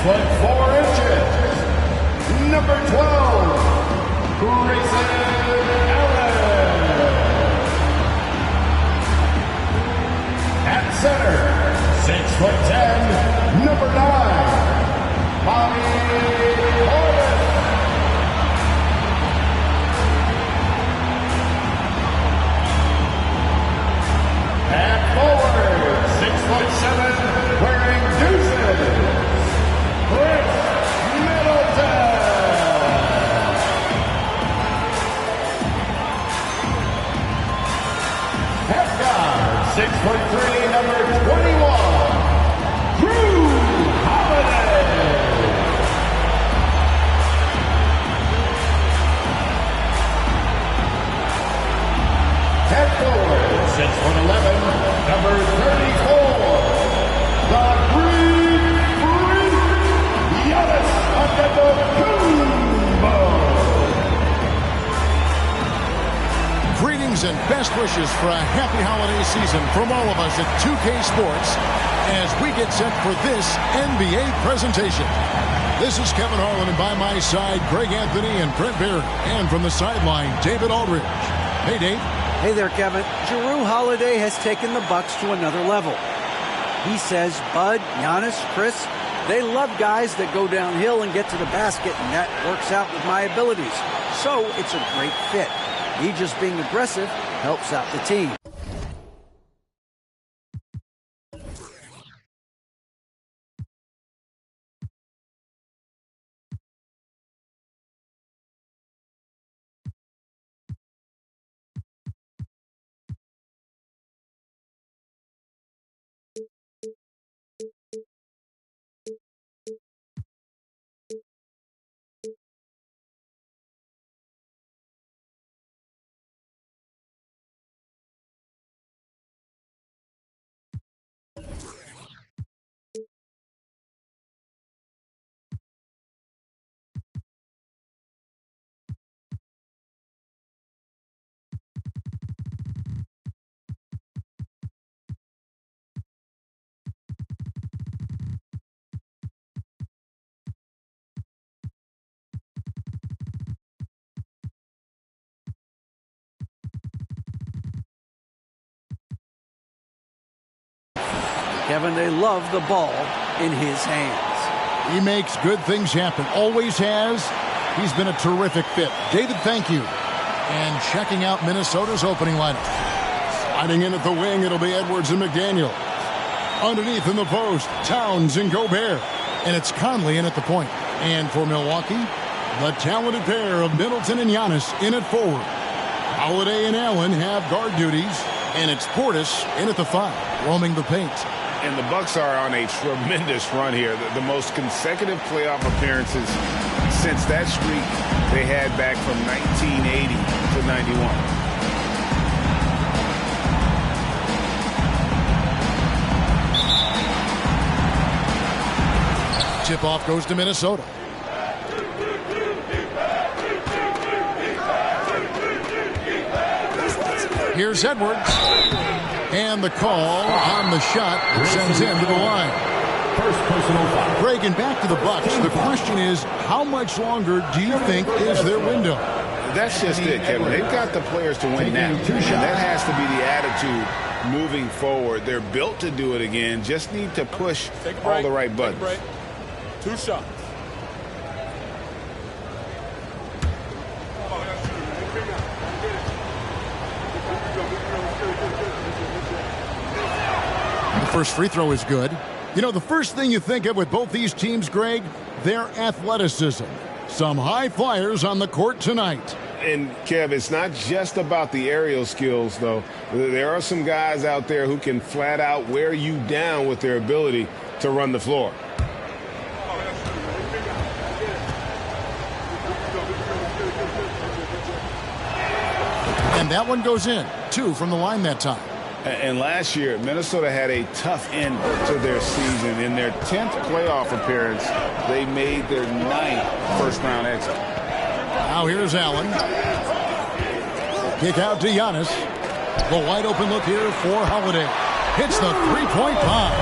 6'4", number 12, Grayson Allen. At center, 6'10", number 9, Bobby Portis. At forward, 6'7", wearing deuces, Chris Middleton. At guard, 6'3", number 21, Drew Holiday. At forward, 6'11", number 34, the Greek Freak, Giannis Antetokounmpo. Greetings and best wishes for a happy holiday season from all of us at 2K Sports as we get set for this NBA presentation. This is Kevin Harlan, and by my side, Greg Anthony and Brent Barry. And from the sideline, David Aldridge. Hey, Dave. Hey there, Kevin. Jrue Holiday has taken the Bucks to another level. He says Bud, Giannis, Chris, they love guys that go downhill and get to the basket, and that works out with my abilities. So it's a great fit. Me just being aggressive helps out the team. Kevin, they love the ball in his hands. He makes good things happen. Always has. He's been a terrific fit. David, thank you. And checking out Minnesota's opening lineup. Sliding in at the wing, it'll be Edwards and McDaniel. Underneath in the post, Towns and Gobert. And it's Conley in at the point. And for Milwaukee, the talented pair of Middleton and Giannis in at forward. Holiday and Allen have guard duties. And it's Portis in at the 5, roaming the paint. And the Bucks are on a tremendous run here. The most consecutive playoff appearances since that streak they had back from 1980 to 91. Tip-off goes to Minnesota. Here's Edwards. And the call on the shot sends him to the line. First personal foul. Greg, and back to the Bucks. The question is, how much longer do you think is their window? That's just it, Kevin. They've got the players to win now. And that has to be the attitude moving forward. They're built to do it again. Just need to push all the right buttons. 2 shots. The first free throw is good. You know, the first thing you think of with both these teams, Greg, their athleticism. Some high flyers on the court tonight. And, Kev, it's not just about the aerial skills, though. There are some guys out there who can flat out wear you down with their ability to run the floor. And that one goes in. 2 from the line that time. And last year, Minnesota had a tough end to their season. In their 10th playoff appearance, they made their 9th first-round exit. Now here's Allen. Kick out to Giannis. The wide-open look here for Holiday. Hits the three-point bomb.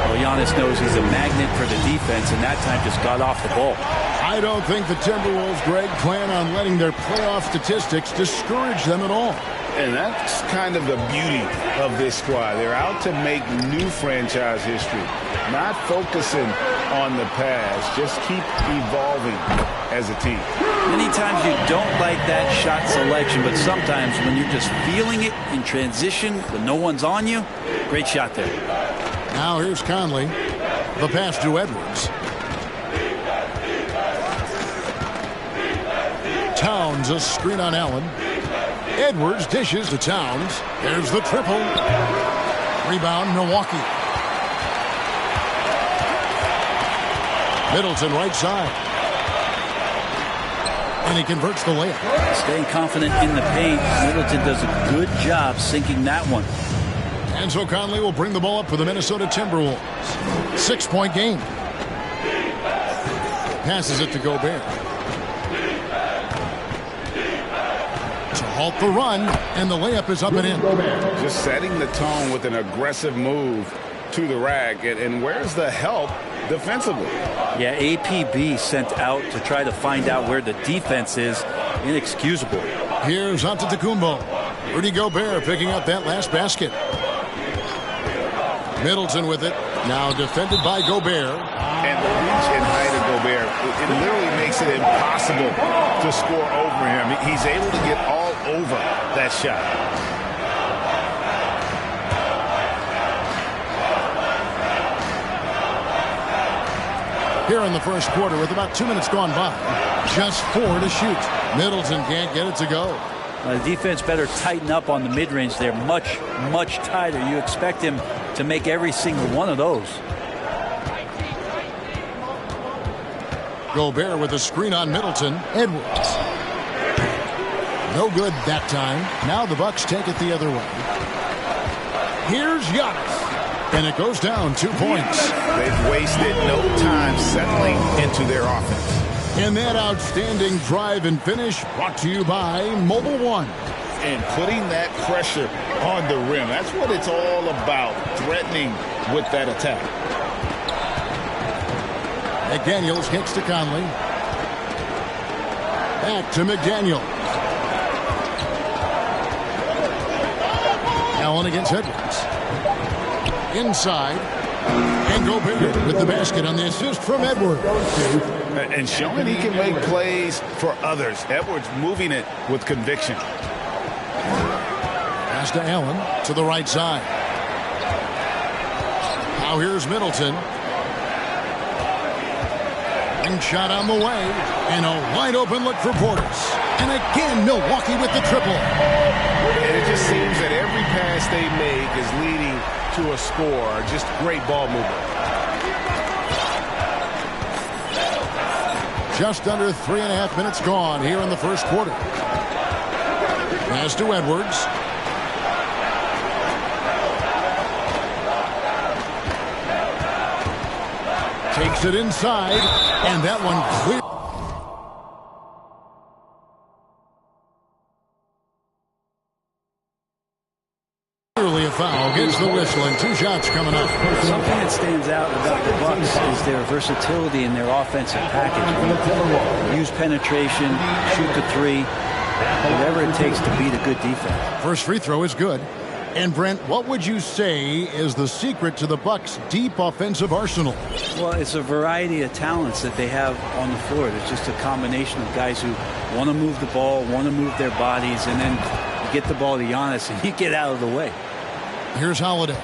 Well, Giannis knows he's a magnet for the defense, and that time just got off the ball. I don't think the Timberwolves, Greg, plan on letting their playoff statistics discourage them at all. And that's kind of the beauty of this squad. They're out to make new franchise history, not focusing on the past. Just keep evolving as a team. Many times you don't like that shot selection, but sometimes when you're just feeling it in transition when no one's on you, great shot there. Now here's Conley. The pass to Edwards. Towns, a screen on Allen. Edwards dishes to Towns. There's the triple. Rebound, Milwaukee. Middleton right side. And he converts the layup. Staying confident in the paint. Middleton does a good job sinking that one. And so Conley will bring the ball up for the Minnesota Timberwolves. 6-point game. Passes it to Gobert. To halt the run, and the layup is up and in. Just setting the tone with an aggressive move to the rack. And where's the help defensively? Yeah, APB sent out to try to find out where the defense is. Inexcusable. Here's Antetokounmpo. Rudy Gobert picking up that last basket. Middleton with it. Now defended by Gobert. And the reach and height of Gobert, it literally makes it impossible to score over him. He's able to get all over that shot. Here in the first quarter with about 2 minutes gone by. Just 4 to shoot. Middleton can't get it to go. The defense better tighten up on the mid-range. They're much, much tighter. You expect him to make every single one of those. Gobert with a screen on Middleton. Edwards. No good that time. Now the Bucks take it the other way. Here's Giannis. And it goes down 2 points. They've wasted no time settling into their offense. And that outstanding drive and finish brought to you by Mobile One. And putting that pressure on the rim. That's what it's all about, threatening with that attack. McDaniels kicks to Conley. Back to McDaniel. Allen against Edwards. Inside. And Gobert with the basket on the assist from Edwards. And showing he can make plays for others. Edwards moving it with conviction. Pass to Allen to the right side. Now here's Middleton. Ring shot on the way. And a wide open look for Portis. And again, Milwaukee with the triple. And it just seems that every pass they make is leading to a score. Just great ball movement. Just under 3.5 minutes gone here in the first quarter. Pass to Edwards. Takes it inside, and that one clear. Clearly a foul. Gets the whistle, and 2 shots coming up. Something that stands out about the Bucks is their versatility in their offensive package. Use penetration, shoot the 3, whatever it takes to beat a good defense. First free throw is good. And Brent, what would you say is the secret to the Bucks' deep offensive arsenal? Well, it's a variety of talents that they have on the floor. It's just a combination of guys who want to move the ball, want to move their bodies, and then you get the ball to Giannis and you get out of the way. Here's Holiday.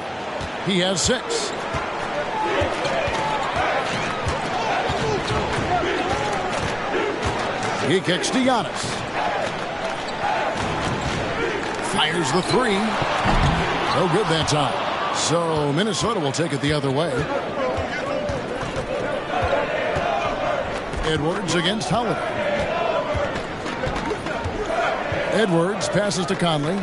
He has 6. He kicks to Giannis. Fires the 3. No good that time. So Minnesota will take it the other way. Edwards against Holiday. Edwards passes to Conley.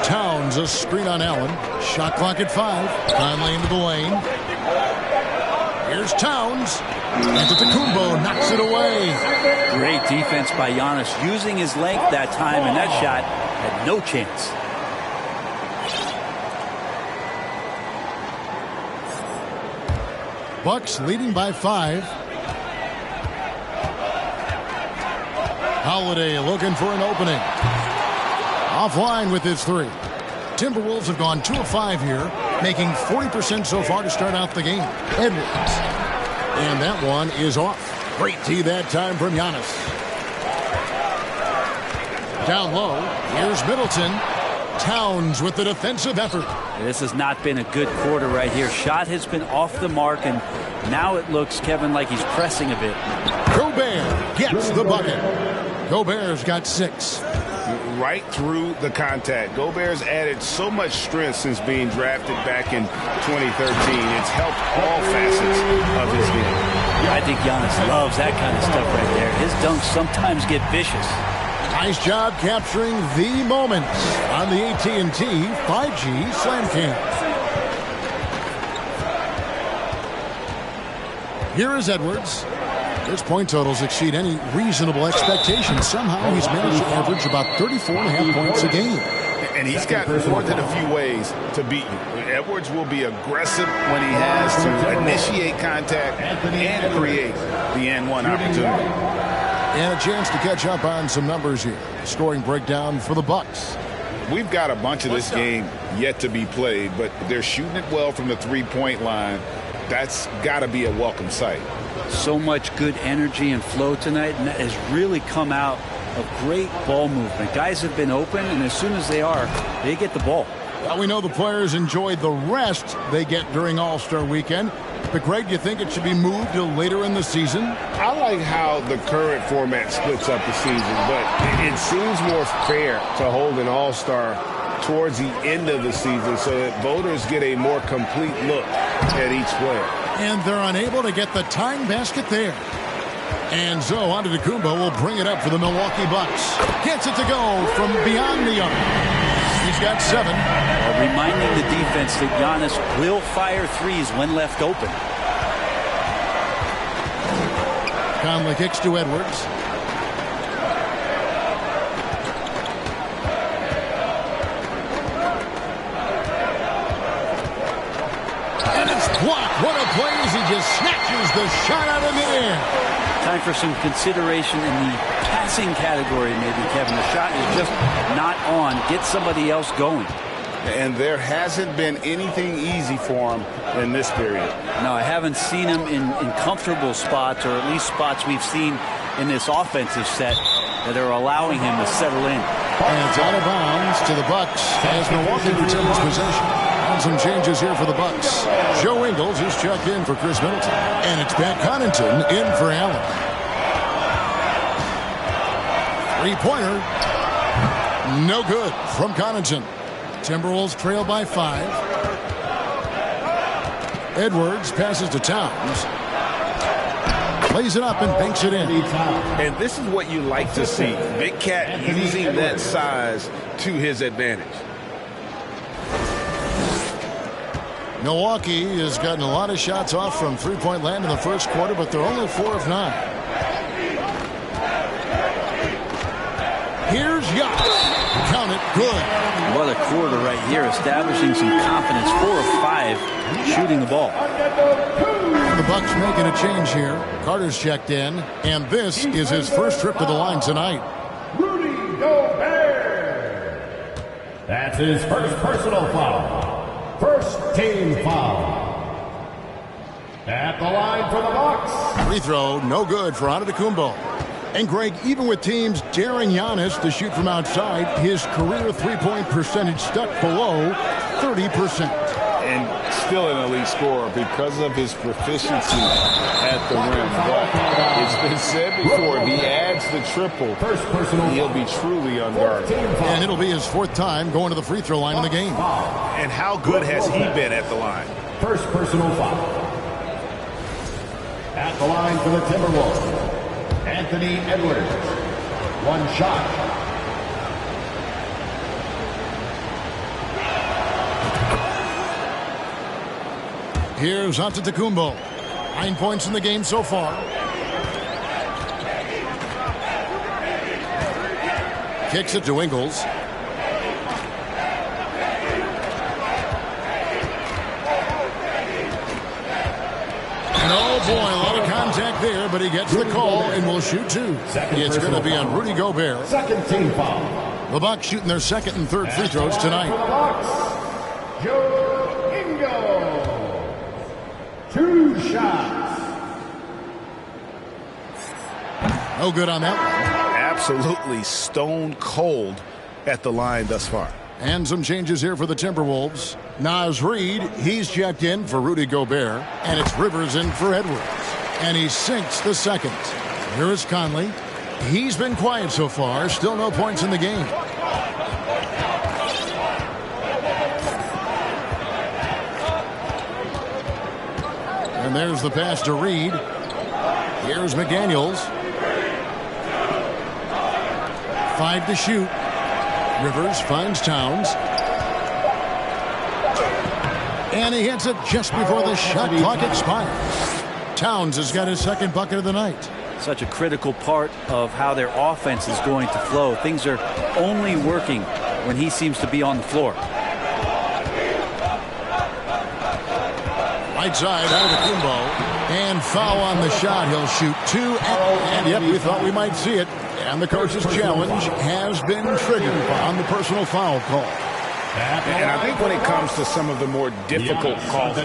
Towns, a screen on Allen. Shot clock at 5. Conley into the lane. Here's Towns. Antetokounmpo knocks it away. Great defense by Giannis, using his length that time, and that shot had no chance. Bucks leading by 5. Holiday looking for an opening. Offline with his 3. Timberwolves have gone 2 of 5 here, making 40% so far to start out the game. Edwards. And that one is off. Great tee that time from Giannis. Down low, here's Middleton. Towns with the defensive effort. This has not been a good quarter right here. Shot has been off the mark, and now it looks, Kevin, like he's pressing a bit. Gobert gets the bucket. Gobert's got 6. Right through the contact. Gobert's added so much strength since being drafted back in 2013. It's helped all facets of his game. I think Giannis loves that kind of stuff right there. His dunks sometimes get vicious. Nice job capturing the moments on the AT&T 5G Slam Cam. Here is Edwards. His point totals exceed any reasonable expectations. Somehow he's managed to average about 34.5 points a game. And he's got more than a few ways to beat you. Edwards will be aggressive when he has to initiate contact and create the N1 opportunity. And a chance to catch up on some numbers here. Scoring breakdown for the Bucks. We've got a bunch of this game yet to be played, but they're shooting it well from the three-point line. That's got to be a welcome sight. So much good energy and flow tonight, and that has really come out of great ball movement. Guys have been open, and as soon as they are, they get the ball. Well, we know the players enjoy the rest they get during All-Star Weekend. But, Greg, do you think it should be moved to later in the season? I like how the current format splits up the season, but it seems more fair to hold an All-Star towards the end of the season so that voters get a more complete look at each player. And they're unable to get the tying basket there. And so Antetokounmpo will bring it up for the Milwaukee Bucks. Gets it to go from beyond the arc. He's got 7. Reminding the defense that Giannis will fire threes when left open. Conley kicks to Edwards. And it's blocked. What a play as he just snatches the shot out of midair. Time for some consideration in the passing category, maybe, Kevin. The shot is just not on. Get somebody else going. And there hasn't been anything easy for him in this period. No, I haven't seen him in comfortable spots, or at least spots we've seen in this offensive set that are allowing him to settle in. And it's out of bounds to the Bucks as Milwaukee retains possession. And some changes here for the Bucks. Joe Ingles is checked in for Chris Middleton. And it's Pat Connaughton in for Allen. Three-pointer. No good from Connaughton. Timberwolves trail by 5. Edwards passes to Towns. Plays it up and banks it in. And this is what you like to see. Big Cat using that size to his advantage. Milwaukee has gotten a lot of shots off from three-point land in the first quarter, but they're only 4 of 9. Here's Giannis. Count it. Good. What a quarter right here, establishing some confidence. 4 of 5 shooting the ball. And the Bucks making a change here. Carter's checked in, and this is his first trip to the line tonight. Rudy Gobert. That's his first personal foul. First team foul. At the line for the Bucks. Free throw, no good for Antetokounmpo. And Greg, even with teams daring Giannis to shoot from outside, his career three-point percentage stuck below 30%. And still an elite scorer because of his proficiency at the rim. But it's been said before, if he adds the triple, he'll be truly unguarded. And it'll be his 4th time going to the free throw line in the game. And how good has he been at the line? First personal foul. At the line for the Timberwolves, Anthony Edwards. 1 shot. Here's Antetokounmpo. 9 points in the game so far. Kicks it to Ingles. And oh boy, a lot of contact there, but he gets the call and will shoot two. It's going to be on Rudy Gobert. Second team foul. The Bucks shooting their second and third free throws tonight. Joe Ingles. 2 shots. No good on that one. Absolutely stone cold at the line thus far. And some changes here for the Timberwolves. Naz Reid, he's checked in for Rudy Gobert. And it's Rivers in for Edwards. And he sinks the second. Here is Conley. He's been quiet so far. Still no points in the game. And there's the pass to Reid. Here's McDaniels. 5 to shoot. Rivers finds Towns. And he hits it just before the shot clock expires. Towns has got his second bucket of the night. Such a critical part of how their offense is going to flow. Things are only working when he seems to be on the floor. Right side out of the Kumbo. And foul on the shot. He'll shoot 2. And yep, we thought we might see it. And the coach's challenge has been triggered on the personal foul call. And I think when it comes to some of the more difficult calls,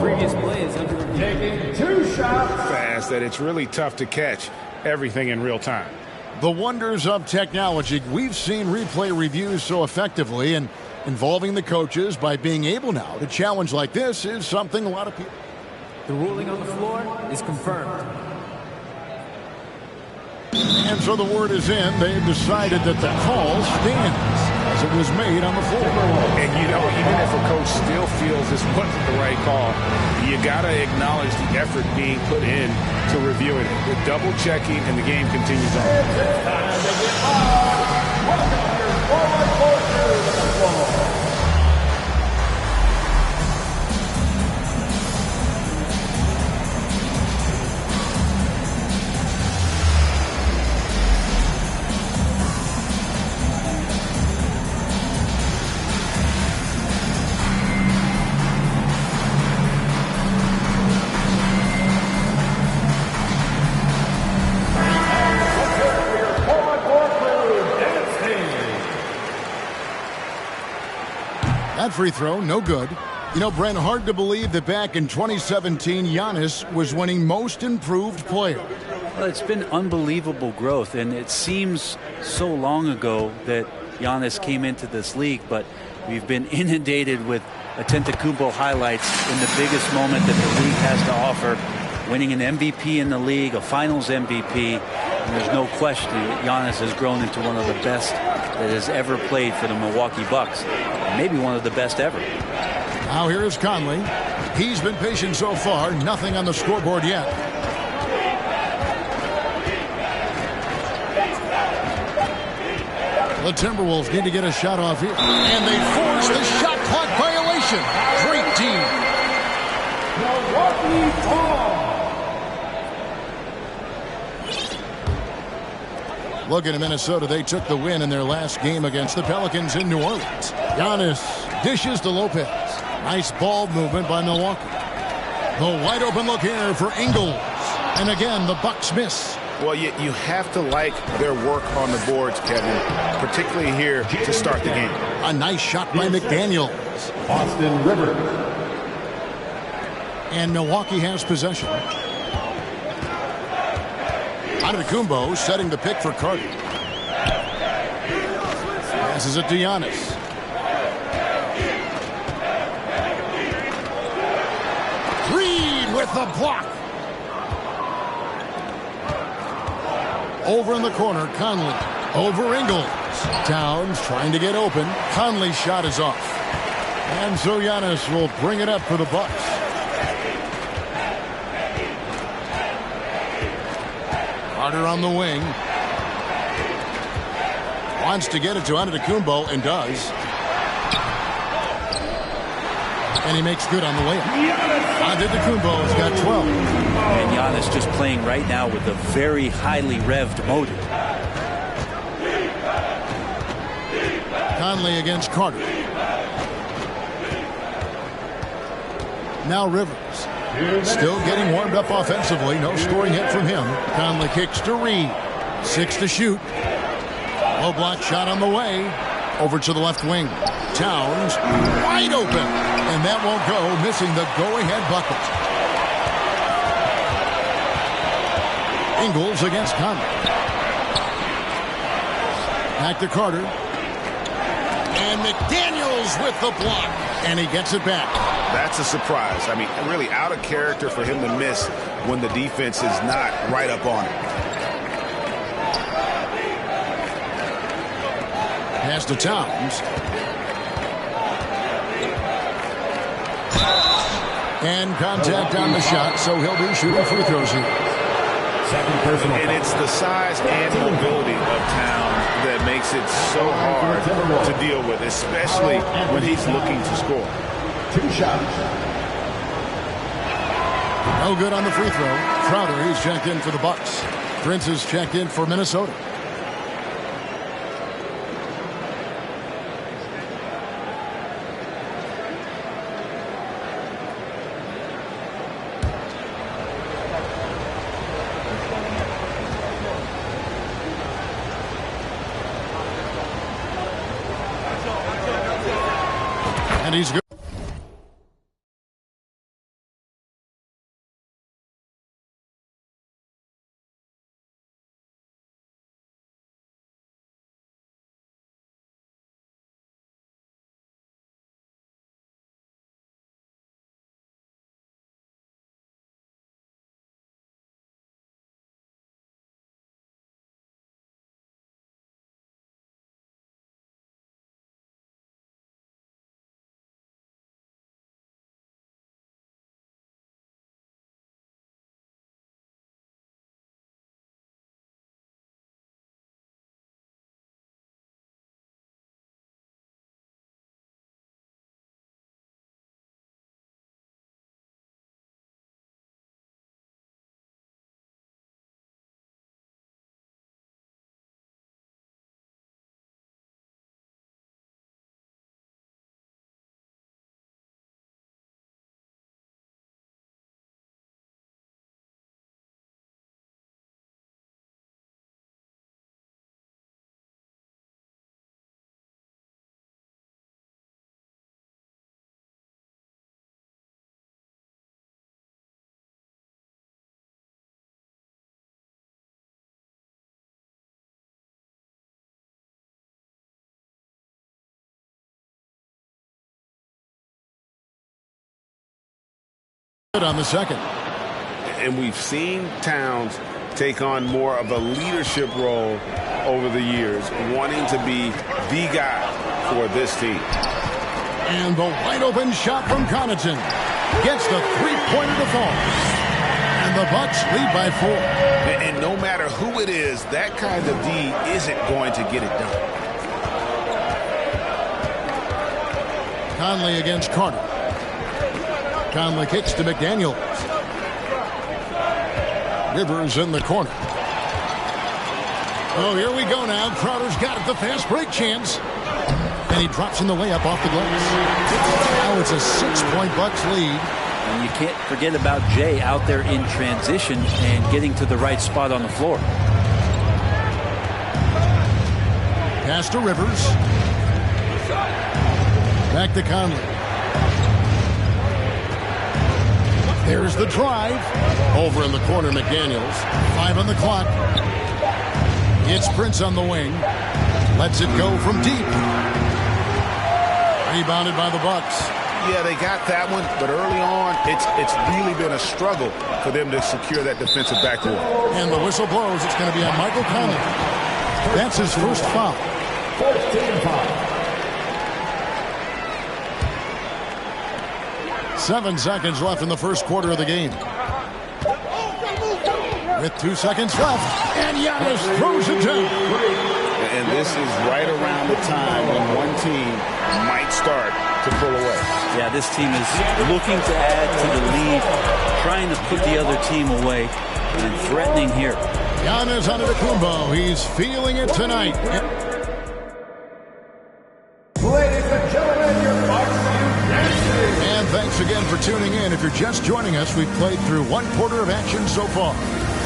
Previous play is under review. Taking 2 shots. fast, that it's really tough to catch everything in real time. The wonders of technology. We've seen replay reviews so effectively, and involving the coaches by being able now to challenge like this is something a lot of people. The ruling on the floor is confirmed. And so the word is in. They've decided that the call stands as it was made on the floor. And, you know, even if a coach still feels this wasn't the right call, you got to acknowledge the effort being put in to reviewing it. With double checking, and the game continues on. That free throw, no good. You know, Brent, hard to believe that back in 2017, Giannis was winning Most Improved Player. Well, it's been unbelievable growth, and it seems so long ago that Giannis came into this league, but we've been inundated with Antetokounmpo highlights in the biggest moment that the league has to offer, winning an MVP in the league, a Finals MVP, and there's no question that Giannis has grown into one of the best that has ever played for the Milwaukee Bucks, maybe one of the best ever. Now here is Conley. He's been patient so far, nothing on the scoreboard yet. The Timberwolves need to get a shot off here. And they force the shot clock violation. Great team. Milwaukee ball. Looking at Minnesota, they took the win in their last game against the Pelicans in New Orleans. Giannis dishes to Lopez. Nice ball movement by Milwaukee. The wide open look here for Ingles. And again, the Bucks miss. Well, you have to like their work on the boards, Kevin, particularly here to start the game. A nice shot by McDaniels. Austin Rivers. And Milwaukee has possession. Antetokounmpo setting the pick for Carter. Passes it to Giannis. Reid with the block. Over in the corner, Conley. Over Ingles. Towns trying to get open. Conley's shot is off. And so Giannis will bring it up for the Bucks. Carter on the wing. Wants to get it to Antetokounmpo and does. And he makes good on the layup. Antetokounmpo's got 12. And Giannis just playing right now with a very highly revved motor. Conley against Carter. Now Rivers. Still getting warmed up offensively. No scoring hit from him. Conley kicks to Reed. 6 to shoot. Low block shot on the way. Over to the left wing. Towns wide open. And that won't go, missing the go-ahead bucket. Ingles against Conley. Back to Carter. And McDaniels with the block. And he gets it back. That's a surprise. I mean, really out of character for him to miss when the defense is not right up on it. Pass to Towns. And contact on the shot, so he'll be shooting free throws here. Second personal. And it's the size and mobility of Towns that makes it so hard to deal with, especially when he's looking to score. 2 shots. No good on the free throw. Crowder, he's checked in for the Bucks. Prince is checked in for Minnesota. And he's good. On the second. And we've seen Towns take on more of a leadership role over the years, wanting to be the guy for this team. And the wide open shot from Connaughton gets the three-pointer to fall. And the Bucks lead by 4. And no matter who it is, that kind of D isn't going to get it done. Conley against Carter. Conley kicks to McDaniels. Rivers in the corner. Oh, here we go now. Crowder's got it, the fast break chance. And he drops in the layup off the glass. Now it's a 6-point Bucks lead. And you can't forget about Jay out there in transition and getting to the right spot on the floor. Pass to Rivers. Back to Conley. There's the drive. Over in the corner, McDaniels. 5 on the clock. It's Prince on the wing. Lets it go from deep. Rebounded by the Bucks. Yeah, they got that one, but early on, it's really been a struggle for them to secure that defensive backcourt. And the whistle blows. It's going to be on Michael Conley. That's his first foul. 14 foul. 7 seconds left in the first quarter of the game. With 2 seconds left, and Giannis throws it down. And this is right around the time when one team might start to pull away. Yeah, this team is looking to add to the lead, trying to put the other team away, and threatening here. Giannis Antetokounmpo, he's feeling it tonight. Ladies and gentlemen, your Bucks dancing. And thanks again for tuning in. If you're just joining us, we've played through one quarter of action so far.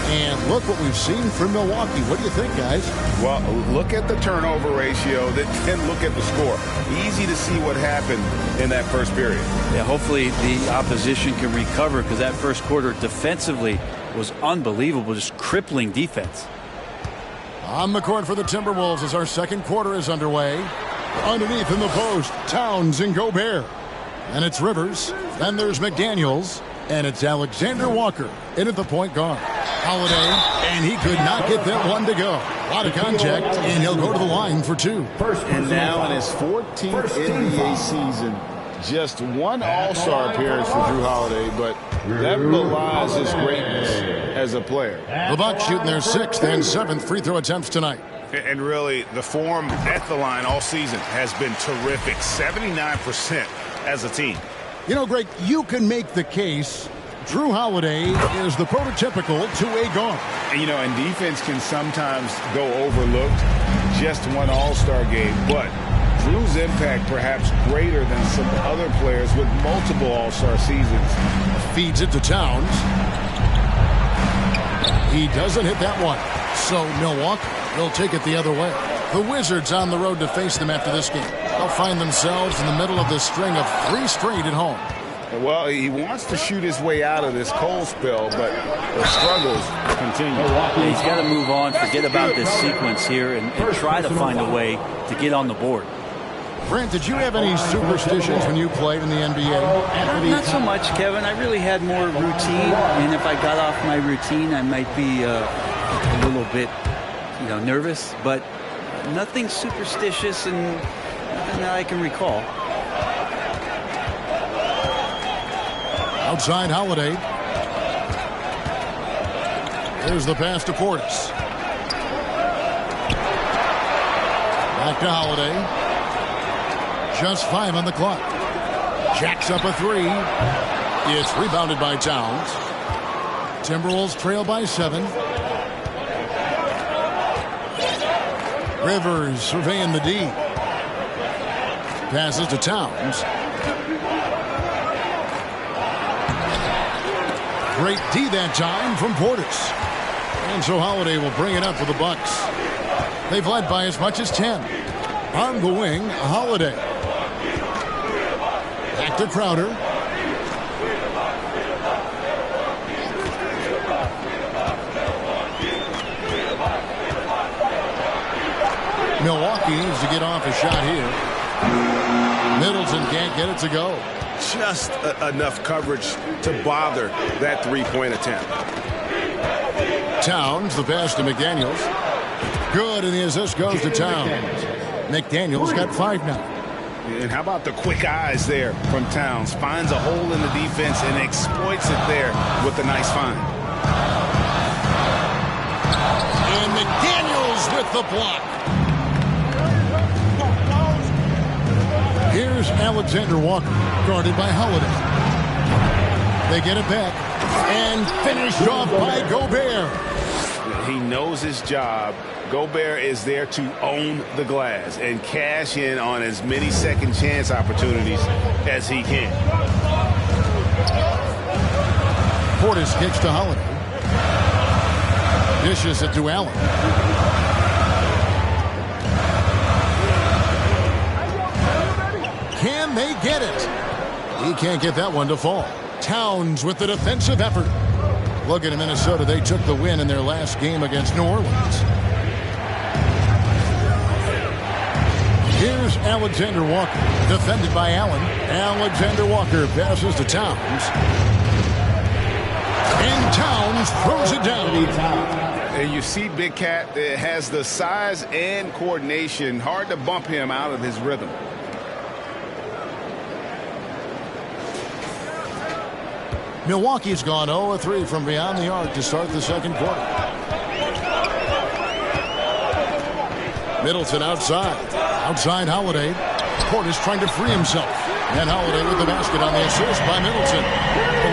And look what we've seen from Milwaukee. What do you think, guys? Well, look at the turnover ratio, then look at the score. Easy to see what happened in that first period. Yeah, hopefully the opposition can recover, because that first quarter defensively was unbelievable, just crippling defense. On the court for the Timberwolves as our second quarter is underway. Underneath in the post, Towns and Gobert. And it's Rivers. Then there's McDaniels. And it's Alexander Walker in at the point guard. Holiday, and he could not get that one to go. A lot of contact, and he'll go to the line for two. And now in his 14th NBA season, just one All-Star appearance for Jrue Holiday, but that belies his greatness as a player. The Bucks shooting their 6th and 7th free throw attempts tonight. And really, the form at the line all season has been terrific. 79% as a team. You know, Greg, you can make the case Jrue Holiday is the prototypical two-way guard. And, you know, and defense can sometimes go overlooked. Just one All-Star game, but Jrue's impact perhaps greater than some other players with multiple All-Star seasons. Feeds it to Towns. He doesn't hit that one. So Milwaukee will take it the other way. The Wizards on the road to face them after this game. They'll find themselves in the middle of this string of 3 straight at home. Well, he wants to shoot his way out of this cold spell, but the struggles continue. He's got to move on, forget about this sequence here, and try to find a way to get on the board. Brent, did you have any superstitions when you played in the NBA? Not so much, Kevin. I really had more routine, and if I got off my routine, I might be a little bit, nervous, but nothing superstitious and nothing that I can recall. Outside Holiday. Here's the pass to Portis. Back to Holiday. Just 5 on the clock. Jacks up a 3. It's rebounded by Towns. Timberwolves trail by 7. Rivers surveying the D. Passes to Towns. Great D that time from Portis. And so Holiday will bring it up for the Bucks. They've led by as much as 10. On the wing, Holiday. Back to Crowder. Milwaukee needs to get off a shot here. Middleton can't get it to go. Just enough coverage to bother that three-point attempt. Towns, the pass to McDaniels. Good, and the assist goes to Towns. McDaniels got 5 now. And how about the quick eyes there from Towns? Finds a hole in the defense and exploits it there with a nice find. And McDaniels with the block. Here's Alexander Walker, guarded by Holiday. They get it back. And finished off by Gobert. He knows his job. Gobert is there to own the glass and cash in on as many second chance opportunities as he can. Portis kicks to Holiday. Dishes it to Allen. Can they get it? He can't get that one to fall. Towns with the defensive effort. Looking at Minnesota, they took the win in their last game against New Orleans. Here's Alexander Walker, defended by Allen. Alexander Walker passes to Towns. And Towns throws it down. And you see Big Cat has the size and coordination. Hard to bump him out of his rhythm. Milwaukee's gone 0-3 from beyond the arc to start the second quarter. Middleton outside. Outside Holiday. Portis trying to free himself. And Holiday with the basket on the assist by Middleton.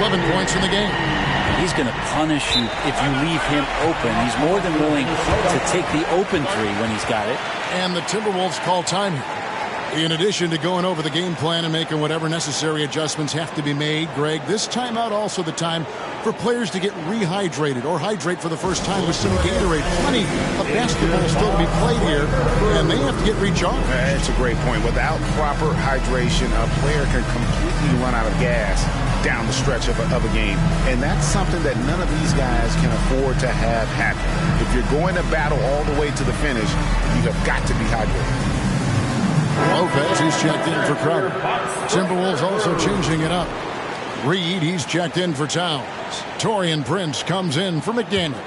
11 points in the game. He's going to punish you if you leave him open. He's more than willing to take the open 3 when he's got it. And the Timberwolves call time here. In addition to going over the game plan and making whatever necessary adjustments have to be made, Greg, this timeout also the time for players to get rehydrated or hydrate for the first time with some Gatorade. Plenty of basketball still to be played here, and they have to get recharged. That's a great point. Without proper hydration, a player can completely run out of gas down the stretch of a game. And that's something that none of these guys can afford to have happen. If you're going to battle all the way to the finish, you have got to be hydrated. Lopez, he's checked in for Crowder. Timberwolves also changing it up. Reed, he's checked in for Towns. Taurean Prince comes in for McDaniels.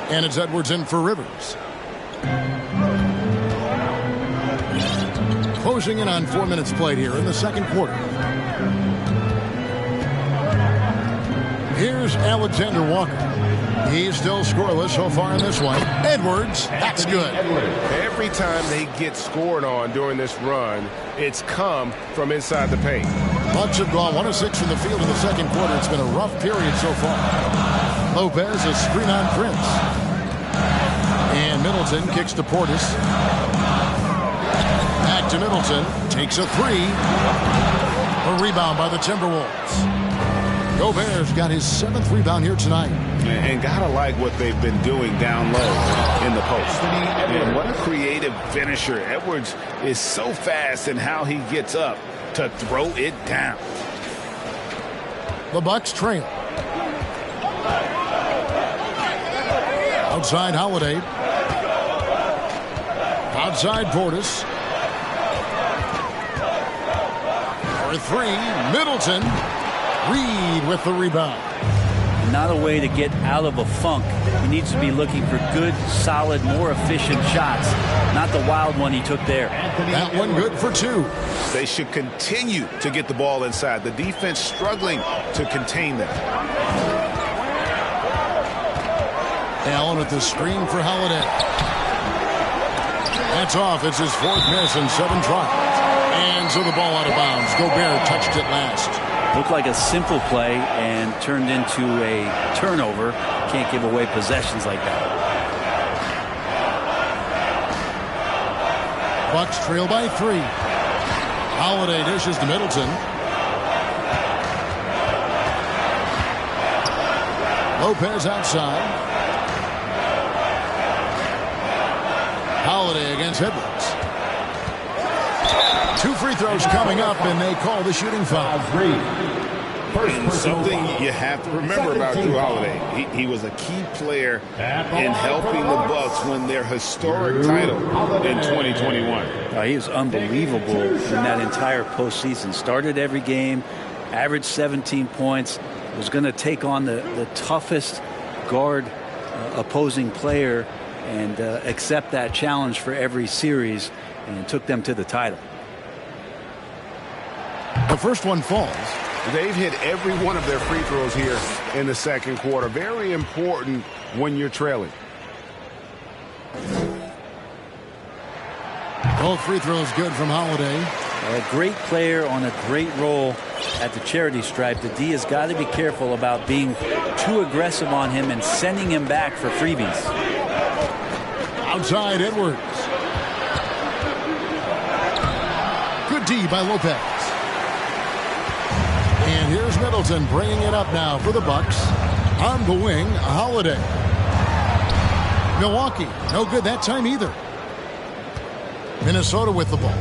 And it's Edwards in for Rivers. Closing in on 4 minutes played here in the second quarter. Here's Alexander Walker. He's still scoreless so far in this one. Edwards, that's good. Every time they get scored on during this run, it's come from inside the paint. Bucks have gone 1 of 6 from the field in the second quarter. It's been a rough period so far. Lopez, a screen on Prince. And Middleton kicks to Portis. Back to Middleton. Takes a three. A rebound by the Timberwolves. Gobert's got his 7th rebound here tonight. And gotta like what they've been doing down low in the post. And what a creative finisher. Edwards is so fast in how he gets up to throw it down. The Bucks trail. Outside Holiday. Outside Portis. For three, Middleton. Reed with the rebound. Not a way to get out of a funk. He needs to be looking for good, solid, more efficient shots. Not the wild one he took there. That one good for 2. They should continue to get the ball inside. The defense struggling to contain them. Allen with the screen for Holiday. That's off. It's his 4th miss and 7 tries. And so the ball out of bounds. Gobert touched it last. Looked like a simple play and turned into a turnover. Can't give away possessions like that. Bucks trail by 3. Holiday dishes to Middleton. Lopez outside. Holiday against Edwards. 2 free throws coming up, and they call the shooting foul. And something you have to remember about Jrue Holiday. He was a key player in helping the Bucks win their historic title in 2021. He was unbelievable in that entire postseason. Started every game, averaged 17 points, was going to take on the toughest guard opposing player and accept that challenge for every series, and took them to the title. The first one falls. They've hit every one of their free throws here in the second quarter. Very important when you're trailing. Both free throws good from Holiday. A great player on a great role at the charity stripe. The D has got to be careful about being too aggressive on him and sending him back for freebies. Outside Edwards. Good D by Lopez. And here's Middleton bringing it up now for the Bucks. On the wing, Holiday. Milwaukee, no good that time either. Minnesota with the ball.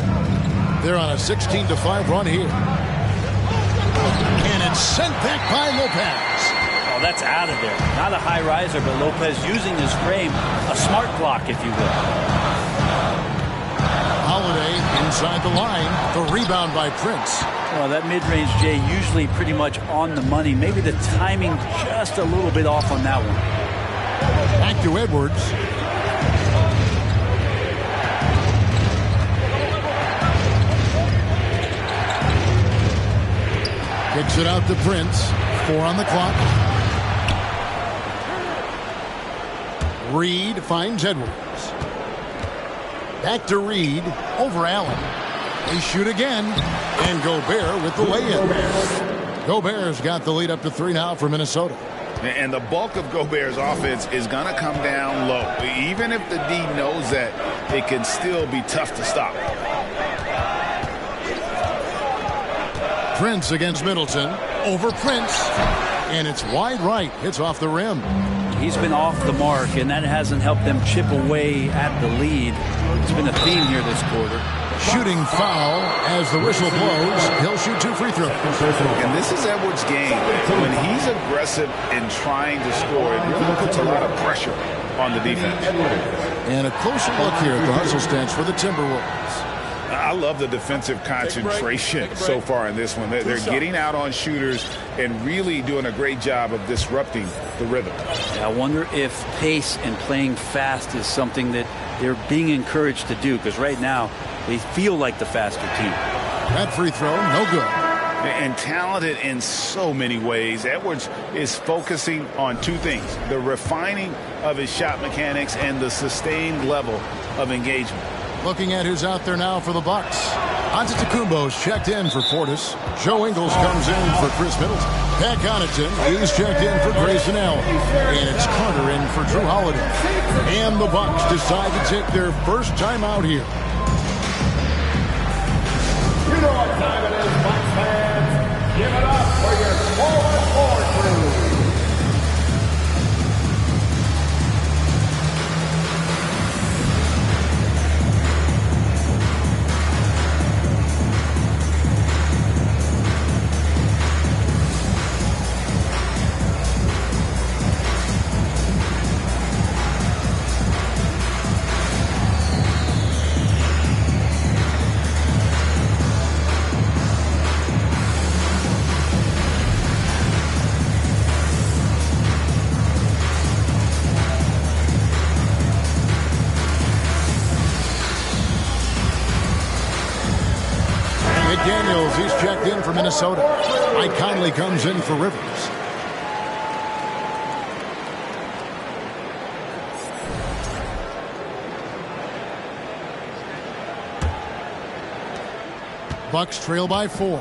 They're on a 16-5 run here. And it's sent back by Lopez. Oh, that's out of there. Not a high riser, but Lopez using his frame, a smart block, if you will. Holiday inside the line. The rebound by Prince. Well, that mid-range, Jay, usually pretty much on the money. Maybe the timing just a little bit off on that one. Back to Edwards. Kicks it out to Prince. 4 on the clock. Reed finds Edwards. Back to Reed. Over Allen. They shoot again. And Gobert with the lay-in. Gobert's got the lead up to 3 now for Minnesota. And the bulk of Gobert's offense is going to come down low. Even if the D knows that, it can still be tough to stop. Prince against Middleton. Over Prince. And it's wide right. Hits off the rim. He's been off the mark, and that hasn't helped them chip away at the lead. It's been a theme here this quarter. Shooting foul as the whistle blows. He'll shoot 2 free throws. And this is Edwards' game. When he's aggressive in trying to score, it really puts a lot of pressure on the defense. And a closer look here at the hustle stance for the Timberwolves. I love the defensive concentration so far in this one. They're getting out on shooters and really doing a great job of disrupting the rhythm. I wonder if pace and playing fast is something that they're being encouraged to do, because right now they feel like the faster team. That free throw, no good. And talented in so many ways. Edwards is focusing on 2 things: the refining of his shot mechanics and the sustained level of engagement. Looking at who's out there now for the Bucks. Antetokounmpo's checked in for Portis. Joe Ingles comes in for Chris Middleton. Pat Connaughton, he's checked in for Grayson Allen. And it's Carter in for Drew Holiday. And the Bucks decide to take their first time out here. You know what time it is, Bucks fans. Give it up for your small forward crew. Daniels, he's checked in for Minnesota. Mike Conley comes in for Rivers. Bucks trail by 4.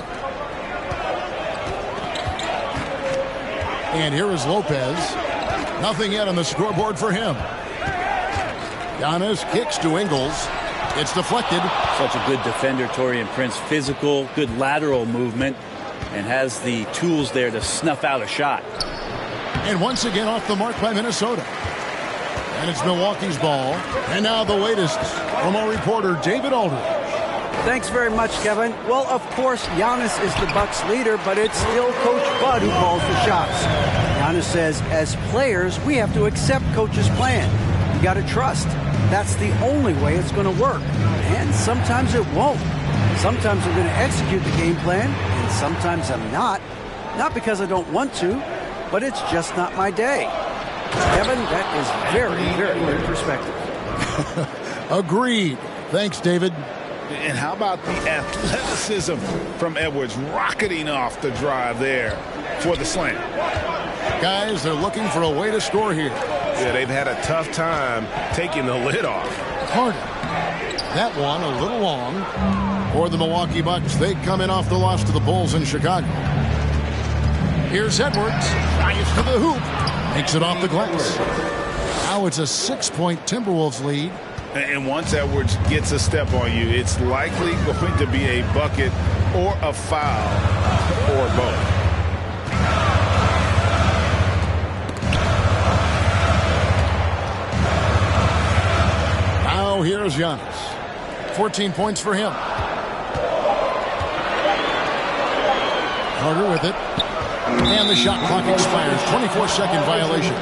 And here is Lopez. Nothing yet on the scoreboard for him. Giannis kicks to Ingles. It's deflected. Such a good defender, Taurean Prince. Physical, good lateral movement, and has the tools there to snuff out a shot. And once again off the mark by Minnesota. And it's Milwaukee's ball. And now the latest from our reporter, David Aldridge. Thanks very much, Kevin. Well, of course, Giannis is the Bucks leader, but it's still Coach Bud who calls the shots. Giannis says, as players, we have to accept Coach's plan. You got to trust. That's the only way it's going to work. And sometimes it won't. Sometimes I'm going to execute the game plan, and sometimes I'm not. Not because I don't want to, but it's just not my day. Kevin, that is very, very good perspective. Agreed. Thanks, David. And how about the athleticism from Edwards rocketing off the drive there for the slam? Guys, they're looking for a way to score here. Yeah, they've had a tough time taking the lid off. Harden. That one a little long. For the Milwaukee Bucks, they come in off the loss to the Bulls in Chicago. Here's Edwards. Drives to the hoop. Makes it off the glass. Now it's a 6-point Timberwolves lead. And once Edwards gets a step on you, it's likely going to be a bucket or a foul or both. Now here's Giannis. 14 points for him. Carter with it. And the shot clock expires. 24-second violation.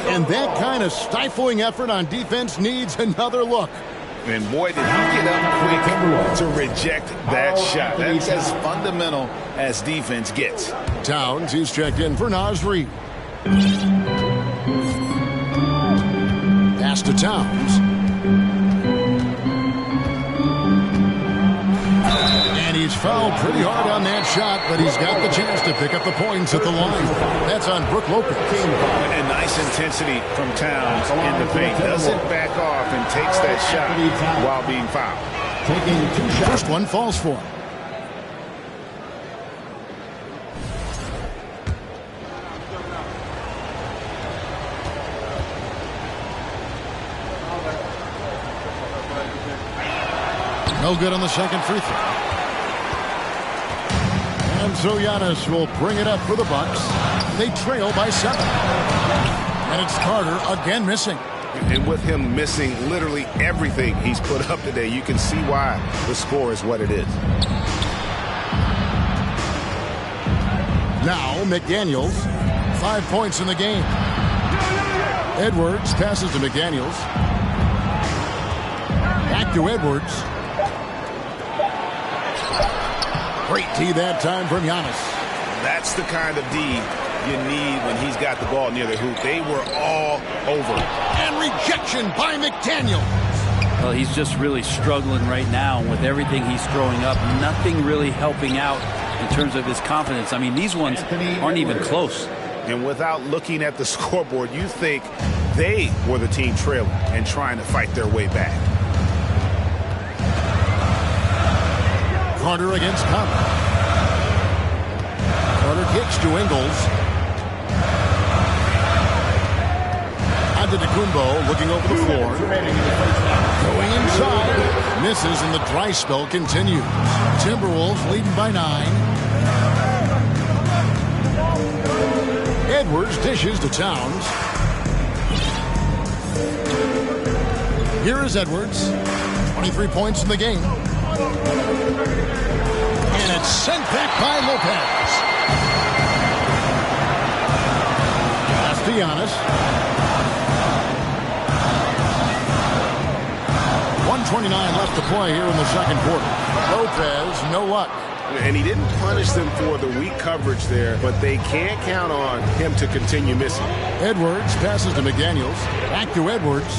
And that kind of stifling effort on defense needs another look. And boy, did he get up quick to reject that shot. That's as fundamental as defense gets. Towns, he's checked in for Naz Reid. Pass to Towns. And he's fouled pretty hard on that shot, but he's got the chance to pick up the points at the line. That's on Brook Lopez. And nice intensity from Towns in the paint. Doesn't back off and takes that shot while being fouled. First one falls for him. No good on the second free throw. And so Giannis will bring it up for the Bucks. They trail by 7. And it's Carter again missing. And with him missing literally everything he's put up today, you can see why the score is what it is. Now McDaniels, 5 points in the game. Edwards passes to McDaniels. Back to Edwards. Great D that time from Giannis. That's the kind of D you need when he's got the ball near the hoop. They were all over. And rejection by McDaniels. Well, he's just really struggling right now with everything he's throwing up. Nothing really helping out in terms of his confidence. I mean, these ones aren't even close. And without looking at the scoreboard, you think they were the team trailing and trying to fight their way back. Carter against Conley. Carter kicks to Ingles. Antetokounmpo looking over the floor. Going inside. Misses and the dry spell continues. Timberwolves leading by 9. Edwards dishes to Towns. Here is Edwards. 23 points in the game. And it's sent back by Lopez. Pass to Giannis. 1:29 left to play here in the second quarter. Lopez, no luck. And he didn't punish them for the weak coverage there, but they can't count on him to continue missing. Edwards passes to McDaniels. Back to Edwards.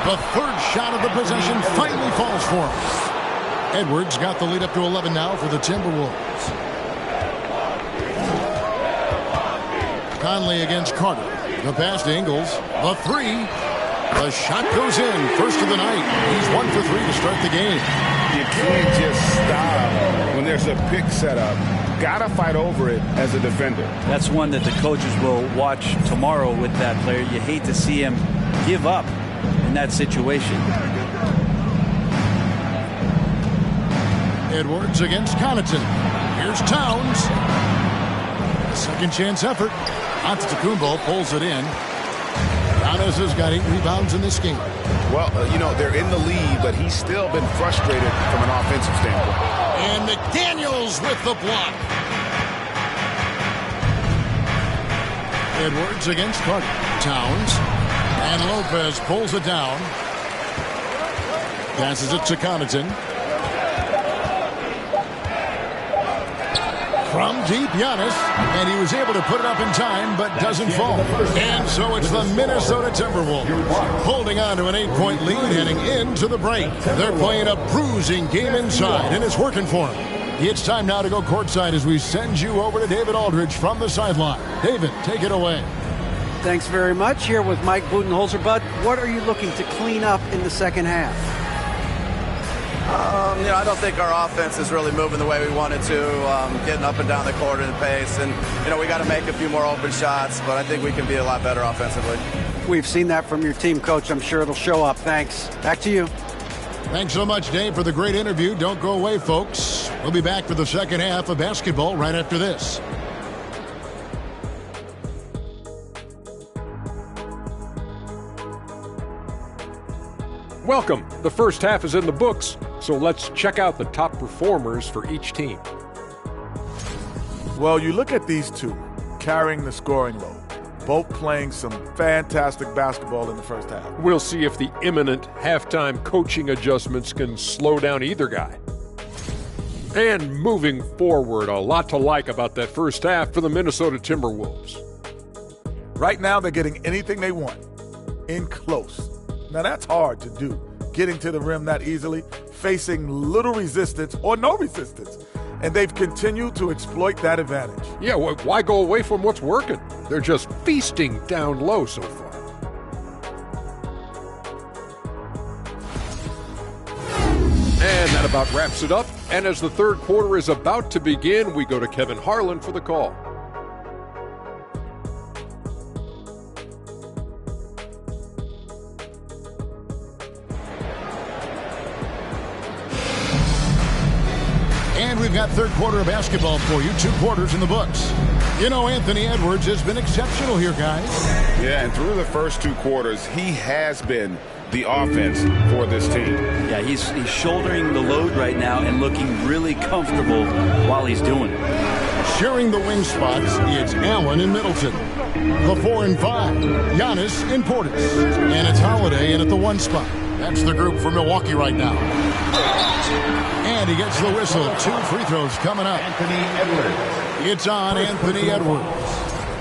The third shot of the possession finally falls for him. Edwards got the lead up to 11 now for the Timberwolves. Conley against Carter. The pass to Ingles. The 3. The shot goes in. First of the night. He's 1 for 3 to start the game. You can't just stop when there's a pick set up. Gotta fight over it as a defender. That's one that the coaches will watch tomorrow with that player. You hate to see him give up in that situation. Edwards against Connaughton. Here's Towns. Second chance effort. Antetokounmpo pulls it in. Giannis has got 8 rebounds in this game. Well, they're in the lead, but he's still been frustrated from an offensive standpoint. And McDaniels with the block. Edwards against Carter. Towns. And Lopez pulls it down. Passes it to Connaughton. From deep, Giannis, and he was able to put it up in time, but doesn't fall. And so it's the Minnesota Timberwolves holding on to an 8-point lead heading into the break. They're playing a bruising game inside, and it's working for them. It's time now to go courtside as we send you over to David Aldridge from the sideline. David, take it away. Thanks very much. Here with Mike Budenholzer. Bud, what are you looking to clean up in the second half? I don't think our offense is really moving the way we wanted to, getting up and down the court in the pace. And, we got to make a few more open shots, but I think we can be a lot better offensively. We've seen that from your team, Coach. I'm sure it'll show up. Thanks. Back to you. Thanks so much, Dave, for the great interview. Don't go away, folks. We'll be back for the second half of basketball right after this. Welcome. The first half is in the books, so let's check out the top performers for each team. Well, you look at these two carrying the scoring load, both playing some fantastic basketball in the first half. We'll see if the imminent halftime coaching adjustments can slow down either guy. And moving forward, a lot to like about that first half for the Minnesota Timberwolves. Right now, they're getting anything they want in close. Now, that's hard to do, getting to the rim that easily, facing little resistance or no resistance. And they've continued to exploit that advantage. Yeah, why go away from what's working? They're just feasting down low so far. And that about wraps it up. And as the third quarter is about to begin, we go to Kevin Harlan for the call. And we've got third quarter of basketball for you. 2 quarters in the books. You know, Anthony Edwards has been exceptional here, guys. Yeah, and through the first 2 quarters, he has been the offense for this team. Yeah, he's shouldering the load right now and looking really comfortable while he's doing it. Sharing the wing spots, it's Allen and Middleton. The 4 and 5, Giannis and Portis. And it's Holiday in at the 1 spot. That's the group for Milwaukee right now. And he gets the whistle. 2 free throws coming up. Anthony Edwards. It's on Anthony Edwards.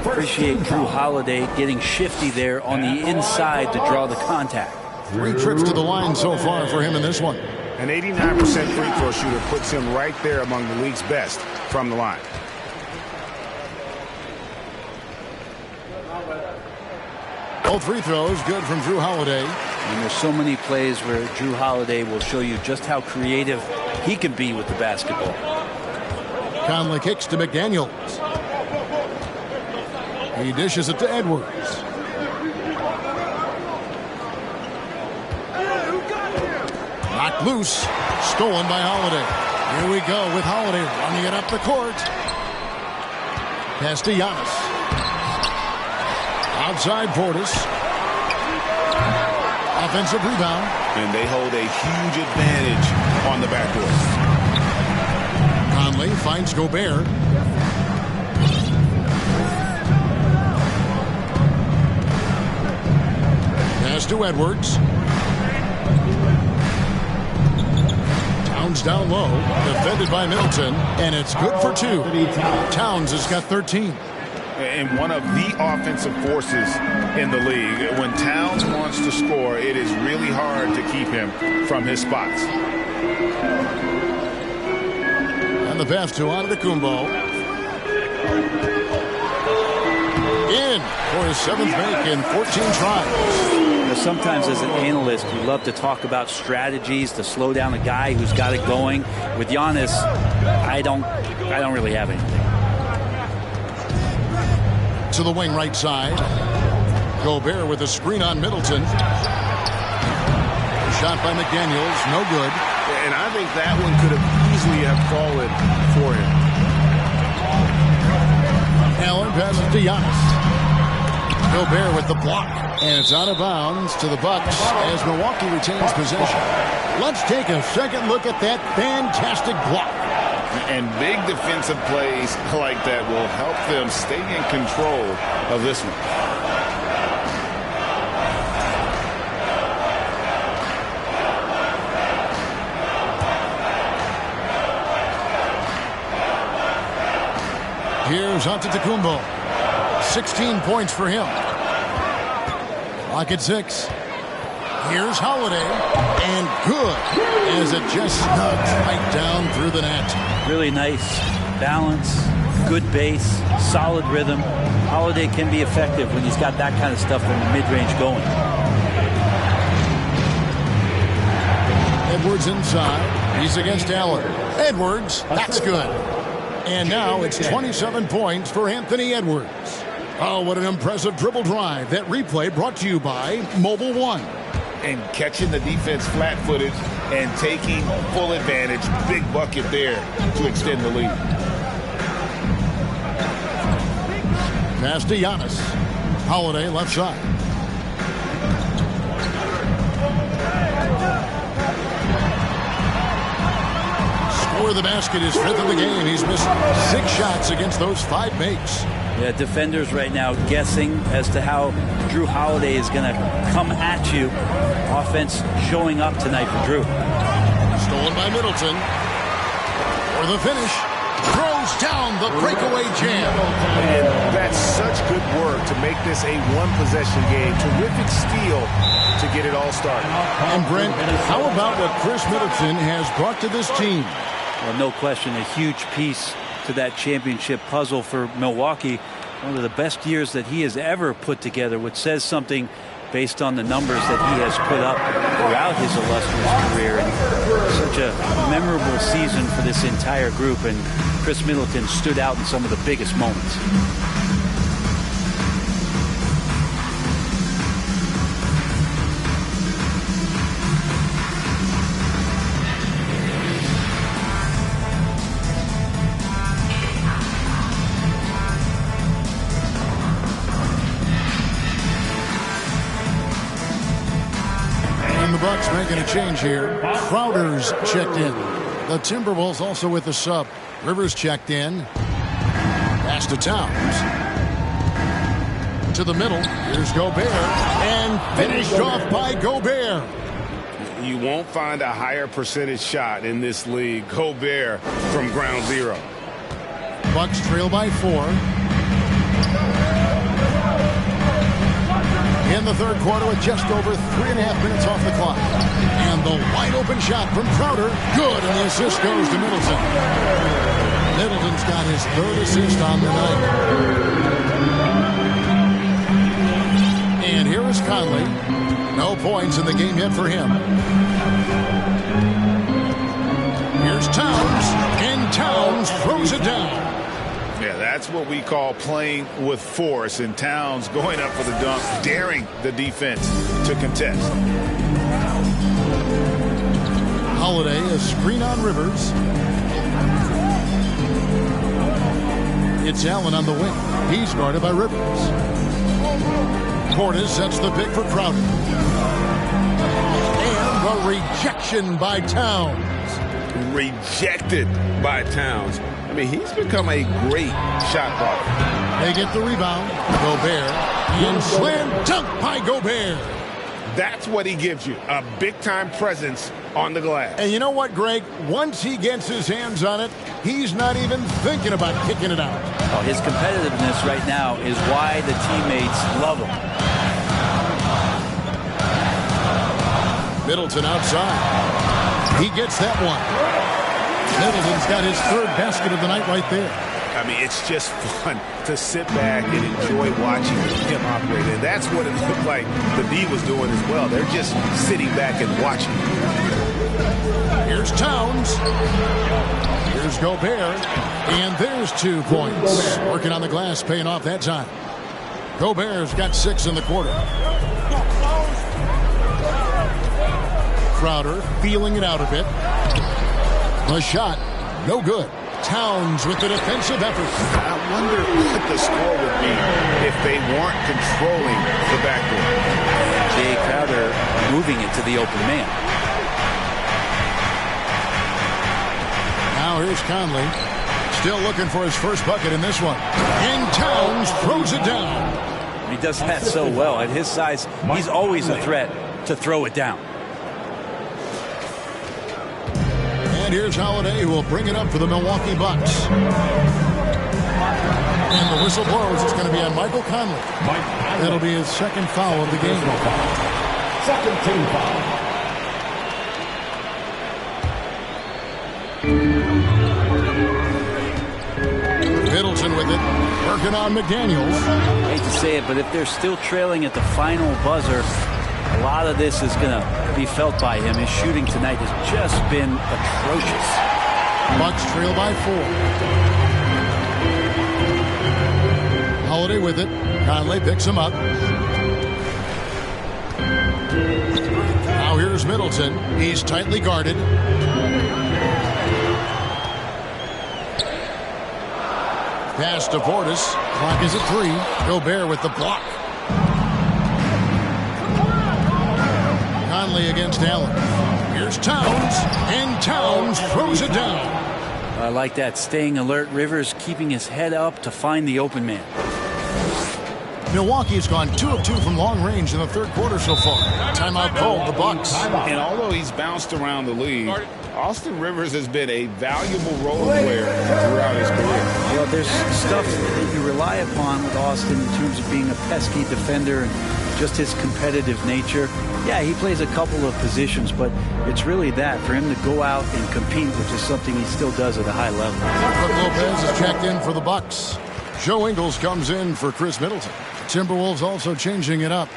Appreciate Drew Holiday getting shifty there on the inside to draw the contact. 3 trips to the line so far for him in this one. An 89% free throw shooter puts him right there among the league's best from the line. Both free throws good from Drew Holiday. And there's so many plays where Drew Holiday will show you just how creative he can be with the basketball. Conley kicks to McDaniels. He dishes it to Edwards. Knocked loose. Stolen by Holiday. Here we go with Holiday running it up the court. Pass to Giannis. Outside Portis. Offensive rebound. And they hold a huge advantage on the backcourt. Conley finds Gobert. Pass to Edwards. Towns down low. Defended by Middleton. And it's good for 2. Towns has got 13. And one of the offensive forces in the league. When Towns wants to score, it is really hard to keep him from his spots. And the pass to Antetokounmpo. In for his 7th make in 14 tries. Sometimes as an analyst, you love to talk about strategies to slow down a guy who's got it going. With Giannis, I don't really have anything. To the wing right side. Gobert with a screen on Middleton. Shot by McDaniels, no good. And I think that one could have easily have fallen for him. Allen passes to Giannis. Gobert with the block. And it's out of bounds to the Bucks as Milwaukee retains possession. Let's take a second look at that fantastic block. And big defensive plays like that will help them stay in control of this one. Here's Antetokounmpo. 16 points for him. Clock at 6. Here's Holiday. And good as it just snugs right down through the net. Really nice balance, good base, solid rhythm. Holiday can be effective when he's got that kind of stuff from the mid-range going. Edwards inside. He's against Allen. Edwards, that's good. And now it's 27 points for Anthony Edwards. Oh, what an impressive dribble drive. That replay brought to you by Mobile One. And catching the defense flat-footed and taking full advantage. Big bucket there to extend the lead. Pass to Giannis. Holiday left side. Score the basket, his 5th of the game. He's missed 6 shots against those 5 makes. Yeah, defenders right now guessing as to how Drew Holiday is going to come at you. Offense showing up tonight for Drew. Stolen by Middleton. For the finish. Throws down the breakaway jam. And that's such good work to make this a one-possession game. Terrific steal to get it all started. And Brent, how about what Chris Middleton has brought to this team? Well, no question, a huge piece to that championship puzzle for Milwaukee. One of the best years that he has ever put together, which says something based on the numbers that he has put up throughout his illustrious career. And such a memorable season for this entire group, and Chris Middleton stood out in some of the biggest moments. Bucks making a change here. Crowder's checked in. The Timberwolves also with the sub. Rivers checked in. Pass to Towns. To the middle. Here's Gobert. And finished off by Gobert. You won't find a higher percentage shot in this league. Gobert from ground zero. Bucks trail by 4. In the third quarter with just over 3.5 minutes off the clock. And the wide open shot from Crowder. Good, and the assist goes to Middleton. Middleton's got his 3rd assist on the night. And here is Conley. No points in the game yet for him. Here's Towns, and Towns throws it down. Yeah, that's what we call playing with force, and Towns going up for the dunk, daring the defense to contest. Holiday, a screen on Rivers. It's Allen on the wing. He's guarded by Rivers. Portis sets the pick for Crowder. And the rejection by Towns. Rejected by Towns. I mean, he's become a great shot blocker. They get the rebound. Gobert. And slam dunk by Gobert. That's what he gives you, a big-time presence on the glass. And you know what, Greg? Once he gets his hands on it, he's not even thinking about kicking it out. Oh, his competitiveness right now is why the teammates love him. Middleton outside. He gets that one. Middleton's got his 3rd basket of the night right there. I mean, it's just fun to sit back and enjoy watching him operate. And that's what it looked like the D was doing as well. They're just sitting back and watching. Here's Towns. Here's Gobert. And there's 2 points. Working on the glass, paying off that time. Gobert's got 6 in the quarter. Crowder feeling it out a bit. The shot, no good. Towns with the defensive effort. I wonder what the score would be if they weren't controlling the backdoor. Jay Crowder moving it to the open man. Now here's Conley. Still looking for his first bucket in this one. And Towns throws it down. He does that so well. At his size, he's always a threat to throw it down. And here's Holiday, who will bring it up for the Milwaukee Bucks. And the whistle blows. It's going to be on Michael Conley. It'll be his 2nd foul of the game. 2nd team foul. Middleton with it. Working on McDaniels. I hate to say it, but if they're still trailing at the final buzzer, a lot of this is going to be felt by him. His shooting tonight has just been atrocious. Bucks trail by 4. Holiday with it. Conley picks him up. Now here's Middleton. He's tightly guarded. Pass to Portis. Clock is at 3. Gobert with the block. Conley against Allen. Here's Towns, and Towns throws it down. I like that. Staying alert. Rivers keeping his head up to find the open man. Milwaukee's gone 2 of 2 from long range in the third quarter so far. Timeout called, the Bucks. And although he's bounced around the league, Austin Rivers has been a valuable role player throughout his career. Well, there's stuff that you rely upon with Austin in terms of being a pesky defender and just his competitive nature. Yeah, he plays a couple of positions, but it's really that, for him to go out and compete, which is something he still does at a high level. Brook Lopez is checked in for the Bucks. Joe Ingles comes in for Chris Middleton. Timberwolves also changing it up.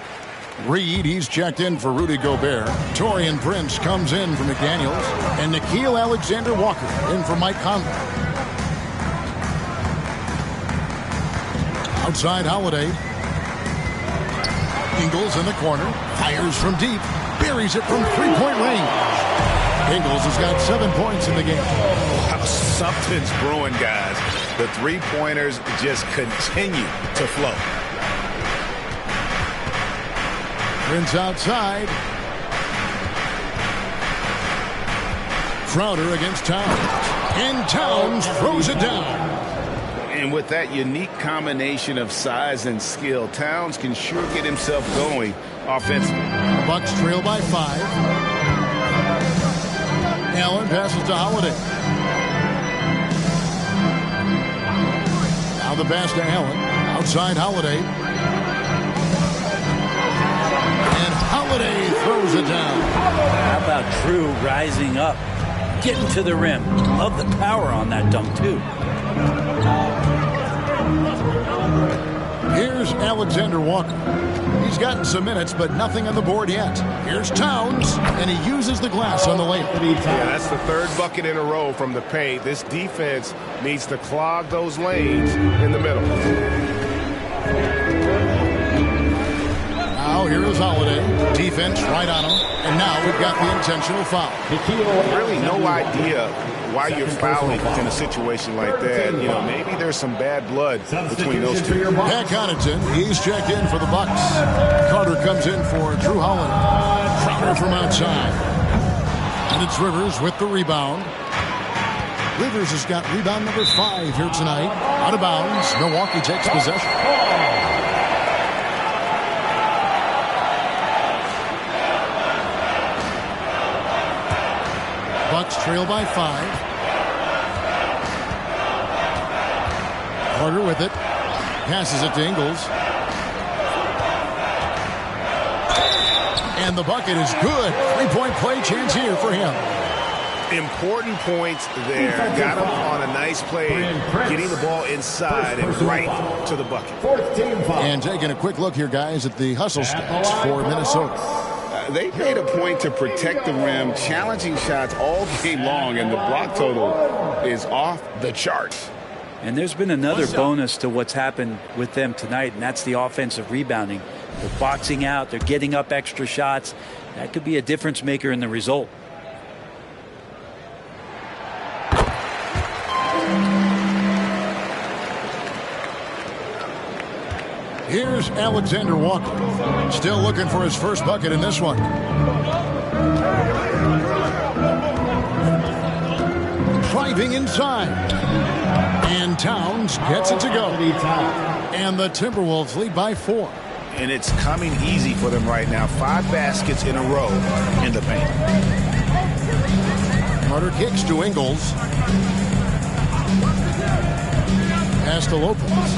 Reed, he's checked in for Rudy Gobert. Taurean Prince comes in for McDaniels. And Nickeil Alexander-Walker in for Mike Conley. Outside Holiday. Ingles in the corner. Fires from deep. Buries it from three-point range. Ingles has got 7 points in the game. Wow, something's brewing, guys. The three-pointers just continue to flow. Prince outside. Crowder against Towns. And Towns throws it down. And with that unique combination of size and skill, Towns can sure get himself going offensively. Bucks trail by 5. Allen passes to Holiday. Now the pass to Allen. Outside Holiday. And Holiday throws it down. How about Drew rising up, getting to the rim? Love the power on that dunk, too. Here's Alexander Walker. He's gotten some minutes, but nothing on the board yet. Here's Towns, and he uses the glass on the layup. Yeah, that's the third bucket in a row from the paint. This defense needs to clog those lanes in the middle. Now here is Holiday. Defense right on him. And now we've got the intentional foul. Really no idea why you're fouling in a situation like that. You know, maybe there's some bad blood between those two. Pat Connaughton, he's checked in for the Bucks. Carter comes in for Drew Holiday. Crowder from outside. And it's Rivers with the rebound. Rivers has got rebound number 5 here tonight. Out of bounds. Milwaukee takes possession. Bucks trail by 5. Carter with it. Passes it to Ingles. And the bucket is good. 3-point play chance here for him. Important points there. Got him on a nice play, getting the ball inside and right to the bucket. And taking a quick look here, guys, at the hustle stats for Minnesota. They made a point to protect the rim, challenging shots all game long, and the block total is off the charts. And there's been another bonus to what's happened with them tonight, and that's the offensive rebounding. They're boxing out. They're getting up extra shots. That could be a difference maker in the result. Here's Alexander Walker. Still looking for his first bucket in this one. Driving inside. And Towns gets it to go. And the Timberwolves lead by 4. And it's coming easy for them right now. 5 baskets in a row in the paint. Carter kicks to Ingles. Pass to Lopez.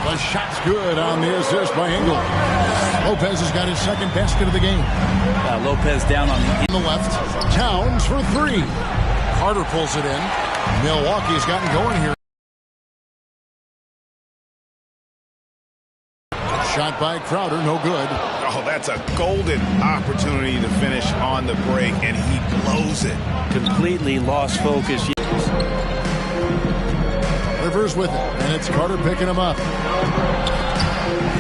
The shot's good on the assist by Ingles. Lopez has got his second basket of the game. Lopez down on the left. Towns for 3. Carter pulls it in. Milwaukee's gotten going here. Shot by Crowder, no good. Oh, that's a golden opportunity to finish on the break, and he blows it. Completely lost focus. Rivers with it, and it's Carter picking him up.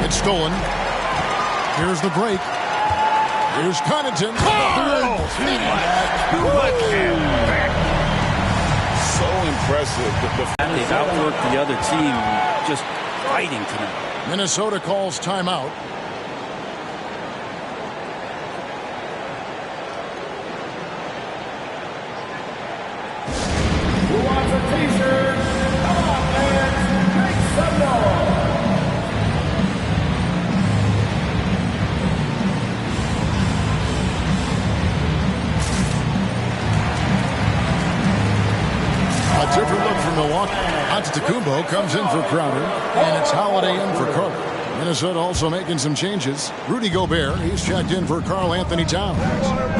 It's stolen. Here's the break. Here's Connaughton. Oh! So impressive. They've outworked the other team, just fighting tonight. Minnesota calls timeout. Who wants a t-shirt? Come on, fans. Make some noise. A different look from Milwaukee. Antetokounmpo comes in for Crowder, and it's Holiday in for Carter. Minnesota also making some changes. Rudy Gobert, he's checked in for Karl Anthony Towns.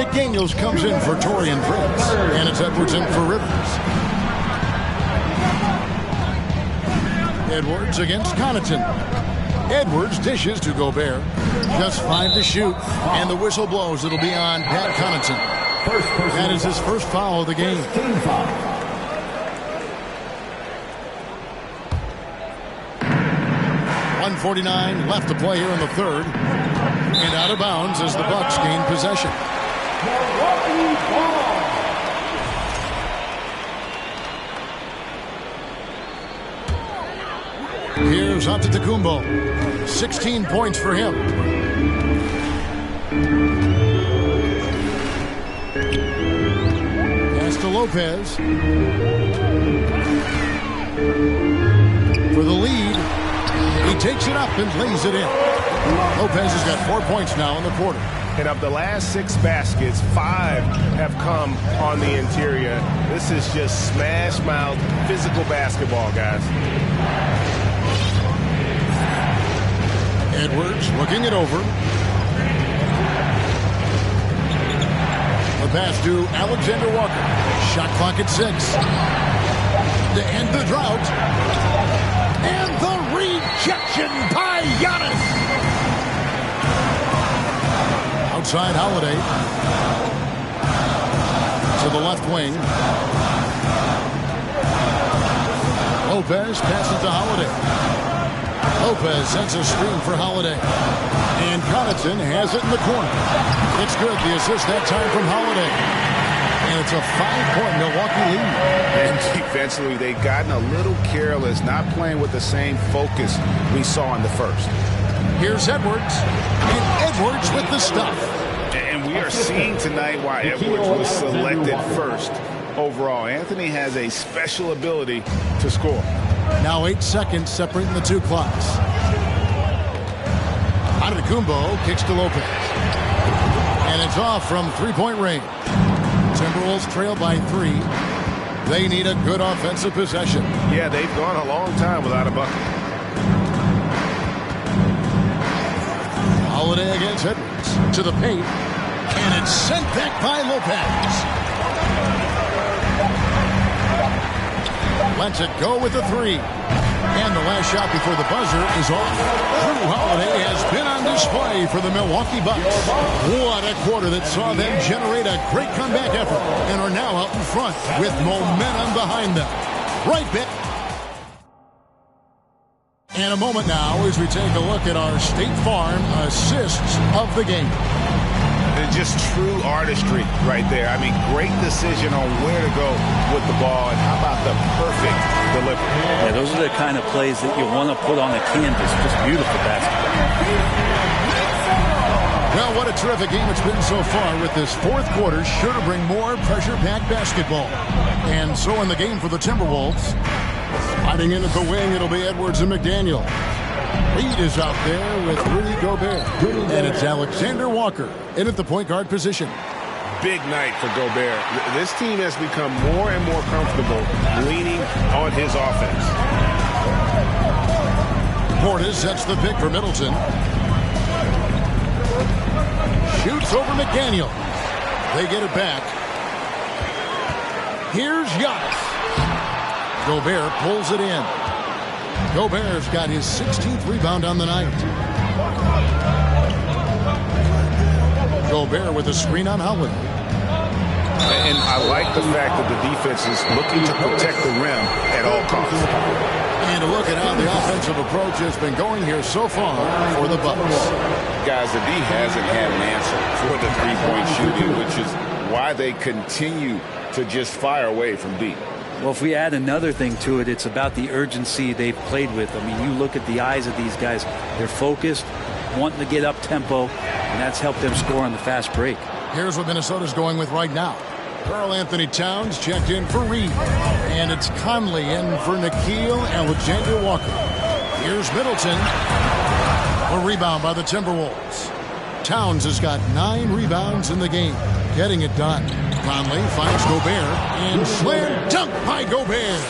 McDaniels comes in for Taurean Prince, and it's Edwards in for Rivers. Edwards against Connaughton. Edwards dishes to Gobert. Just 5 to shoot, and the whistle blows. It'll be on Pat Connaughton. That is his first foul of the game. 1:49 left to play here in the third. And out of bounds as the Bucks gain possession. Here's Antetokounmpo. 16 points for him. Lopez. For the lead. He takes it up and lays it in. Lopez has got 4 points now in the quarter. And of the last 6 baskets, 5 have come on the interior. This is just smash mouth, physical basketball, guys. Edwards looking it over. The pass to Alexander Walker. Shot clock at 6. To end the drought. And the rejection by Giannis. Outside Holiday. To the left wing. Lopez passes to Holiday. Lopez sends a screen for Holiday. And Connaughton has it in the corner. It's good. The assist that time from Holiday. And it's a 5-point Milwaukee lead. And defensively, they've gotten a little careless, not playing with the same focus we saw in the first. Here's Edwards. And Edwards with the stuff. And we are seeing tonight why Edwards was selected first overall. Anthony has a special ability to score. Now 8 seconds separating the two clocks. Antetokounmpo kicks to Lopez. And it's off from three-point range. Timberwolves trail by 3. They need a good offensive possession. Yeah, they've gone a long time without a bucket. Holiday against Edwards. To the paint. And it's sent back by Lopez. Lets it go with the 3. And the last shot before the buzzer is off. Jrue Holiday has been on display for the Milwaukee Bucks. What a quarter that saw them generate a great comeback effort and are now out in front with momentum behind them. Right, Bitt. And a moment now as we take a look at our State Farm assists of the game. Just true artistry right there. I mean, great decision on where to go with the ball, and how about the perfect delivery? Yeah, those are the kind of plays that you want to put on the canvas. Just beautiful basketball. Well, what a terrific game it's been so far with this fourth quarter. Sure to bring more pressure-packed basketball. And so in the game for the Timberwolves, sliding in at the wing, it'll be Edwards and McDaniel. Reed is out there with Rudy Gobert. And it's Alexander Walker in at the point guard position. Big night for Gobert. This team has become more and more comfortable leaning on his offense. Portis sets the pick for Middleton. Shoots over McDaniel. They get it back. Here's Giannis. Gobert pulls it in. Gobert's got his 16th rebound on the night. Gobert with a screen on Holiday. And I like the fact that the defense is looking to protect the rim at all costs. And a look at how the offensive approach has been going here so far for the Bucks. Guys, the D hasn't had an answer for the three-point shooting, which is why they continue to just fire away from deep. Well, if we add another thing to it, it's about the urgency they've played with. I mean, you look at the eyes of these guys. They're focused, wanting to get up tempo, and that's helped them score on the fast break. Here's what Minnesota's going with right now. Karl Anthony Towns checked in for Reed. And it's Conley in for Nickeil Alexander Walker. Here's Middleton. A rebound by the Timberwolves. Towns has got 9 rebounds in the game. Getting it done. Conley finds Gobert. And slam dunk by Gobert.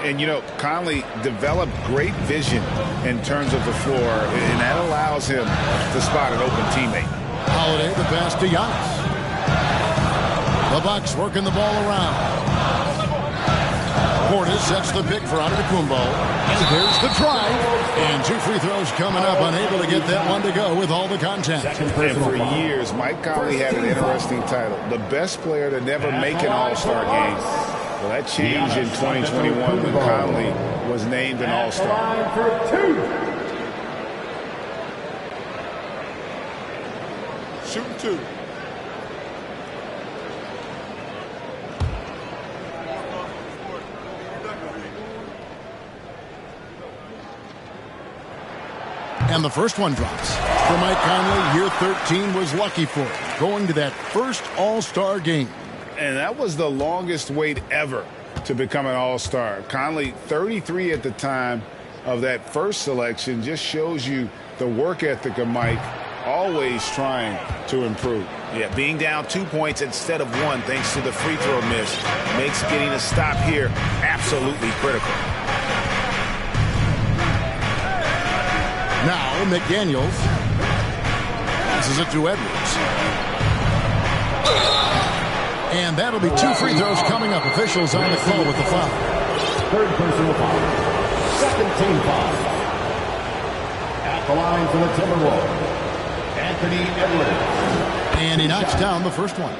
And, you know, Conley developed great vision in terms of the floor, and that allows him to spot an open teammate. Holiday, the pass to Giannis. The Bucks working the ball around. Portis sets the pick for Antetokounmpo. And there's the drive. And 2 free throws coming up, unable to get that one to go with all the contact. And for years, Mike Conley had an interesting title. The best player to never make an All-Star game. Well, that changed in 2021 when Conley was named an All-Star. Shooting 2. And the first one drops. For Mike Conley, year 13 was lucky for him, going to that first All-Star game. And that was the longest wait ever to become an all-star. Conley, 33 at the time of that first selection, just shows you the work ethic of Mike, always trying to improve. Yeah, being down 2 points instead of 1 thanks to the free throw miss makes getting a stop here absolutely critical. Now McDaniels passes it to Edwards. And that'll be 2 free throws coming up. Officials on the call with the foul. Third personal foul. Second team foul. At the line for the Timberwolves, Anthony Edwards. And he knocks down the first one.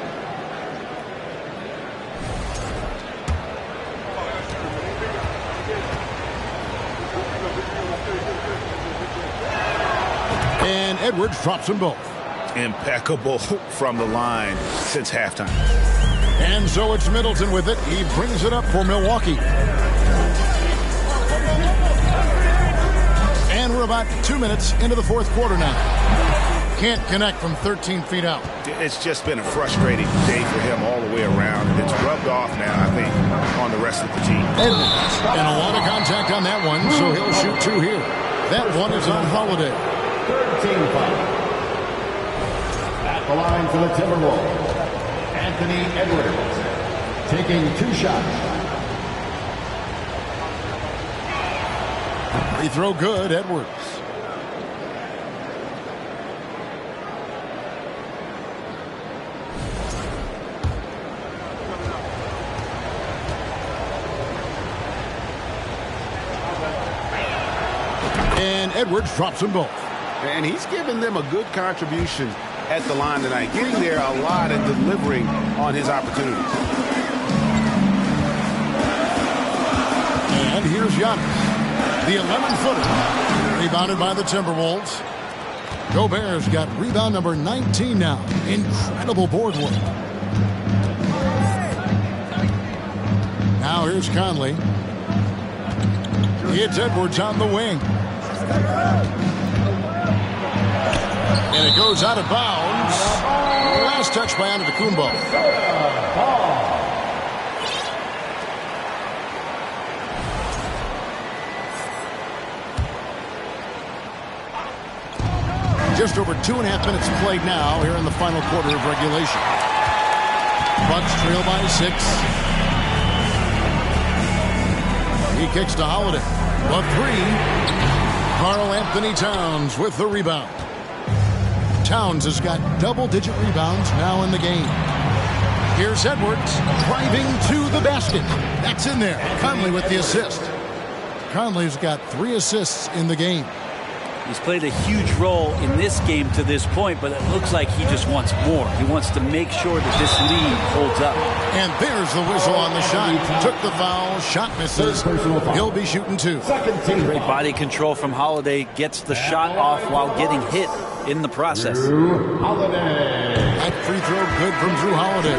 And Edwards drops them both. Impeccable from the line since halftime. And so it's Middleton with it. He brings it up for Milwaukee. And we're about 2 minutes into the fourth quarter now. Can't connect from 13 feet out. It's just been a frustrating day for him all the way around. And it's rubbed off now, I think, on the rest of the team. Edwards. And a lot of contact on that one, so he'll shoot 2 here. That one is on Holiday. Third team foul. At the line for the Timberwolves, Anthony Edwards taking 2 shots. Free throw good, Edwards. And Edwards drops them both. And he's given them a good contribution at the line tonight, getting there a lot and delivering on his opportunities. And here's Giannis, the 11-footer, rebounded by the Timberwolves. Gobert's got rebound number 19 now. Incredible board work. Now here's Conley. It's Edwards on the wing. And it goes out of bounds. Last touch by Antetokounmpo. Just over 2.5 minutes played now here in the final quarter of regulation. Bucks trail by 6. He kicks to Holiday. A 3. Karl-Anthony Towns with the rebound. Towns has got double-digit rebounds now in the game. Here's Edwards driving to the basket. That's in there. Conley with the assist. Conley's got 3 assists in the game. He's played a huge role in this game to this point, but it looks like he just wants more. He wants to make sure that this lead holds up. And there's the whistle on the shot. Took the foul. Shot misses. He'll be shooting 2. Great body control from Holiday. Gets the shot off while getting hit in the process. That free throw good from Drew Holiday.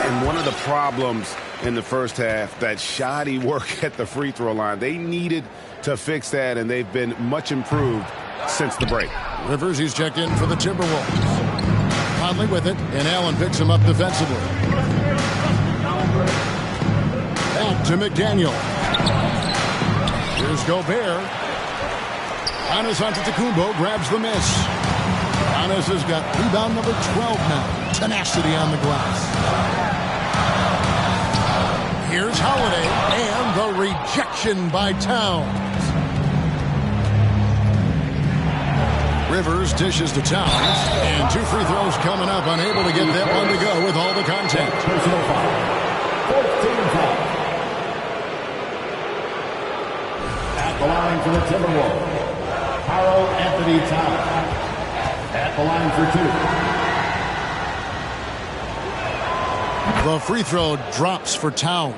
And one of the problems in the first half, that shoddy work at the free throw line. They needed to fix that, and they've been much improved since the break. Rivers, he's checked in for the Timberwolves. Conley with it, and Allen picks him up defensively. Back to McDaniel. Here's Gobert. Giannis Antetokounmpo grabs the miss. Giannis has got rebound number 12 now. Tenacity on the glass. Here's Holiday, and the rejection by Towns. Rivers dishes to Towns, and 2 free throws coming up, unable to get that one to go with all the contact. Personal foul. 14 foul. At the line for the Timberwolves, Karl-Anthony Towns. At the line for 2. The free throw drops for Towns.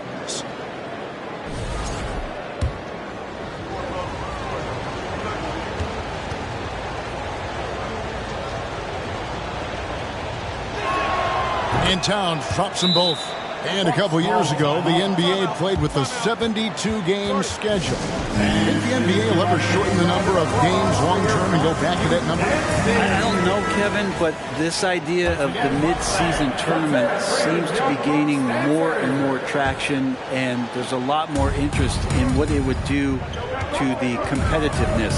And Towns drops them both. And a couple years ago, the NBA played with a 72-game schedule. Think the NBA will ever shorten the number of games long-term and go back to that number? I don't know, Kevin, but this idea of the mid-season tournament seems to be gaining more and more traction, and there's a lot more interest in what it would do to the competitiveness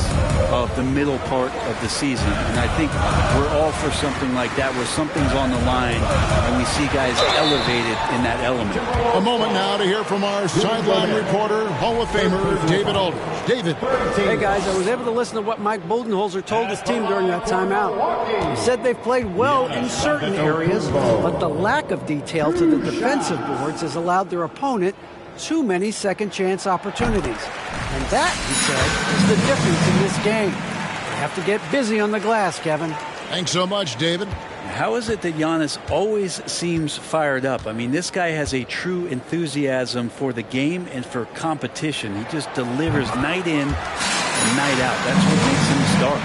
of the middle part of the season. And I think we're all for something like that where something's on the line and we see guys elevated in that element. A moment now to hear from our sideline reporter, Hall of Famer David Aldridge. David. Hey, guys, I was able to listen to what Mike Budenholzer told his team during that timeout. He said they've played well in certain areas, but the lack of detail to the defensive boards has allowed their opponent too many second-chance opportunities. And that, he said, is the difference in this game. They have to get busy on the glass, Kevin. Thanks so much, David. How is it that Giannis always seems fired up? I mean, this guy has a true enthusiasm for the game and for competition. He just delivers night in and night out. That's what makes him a star.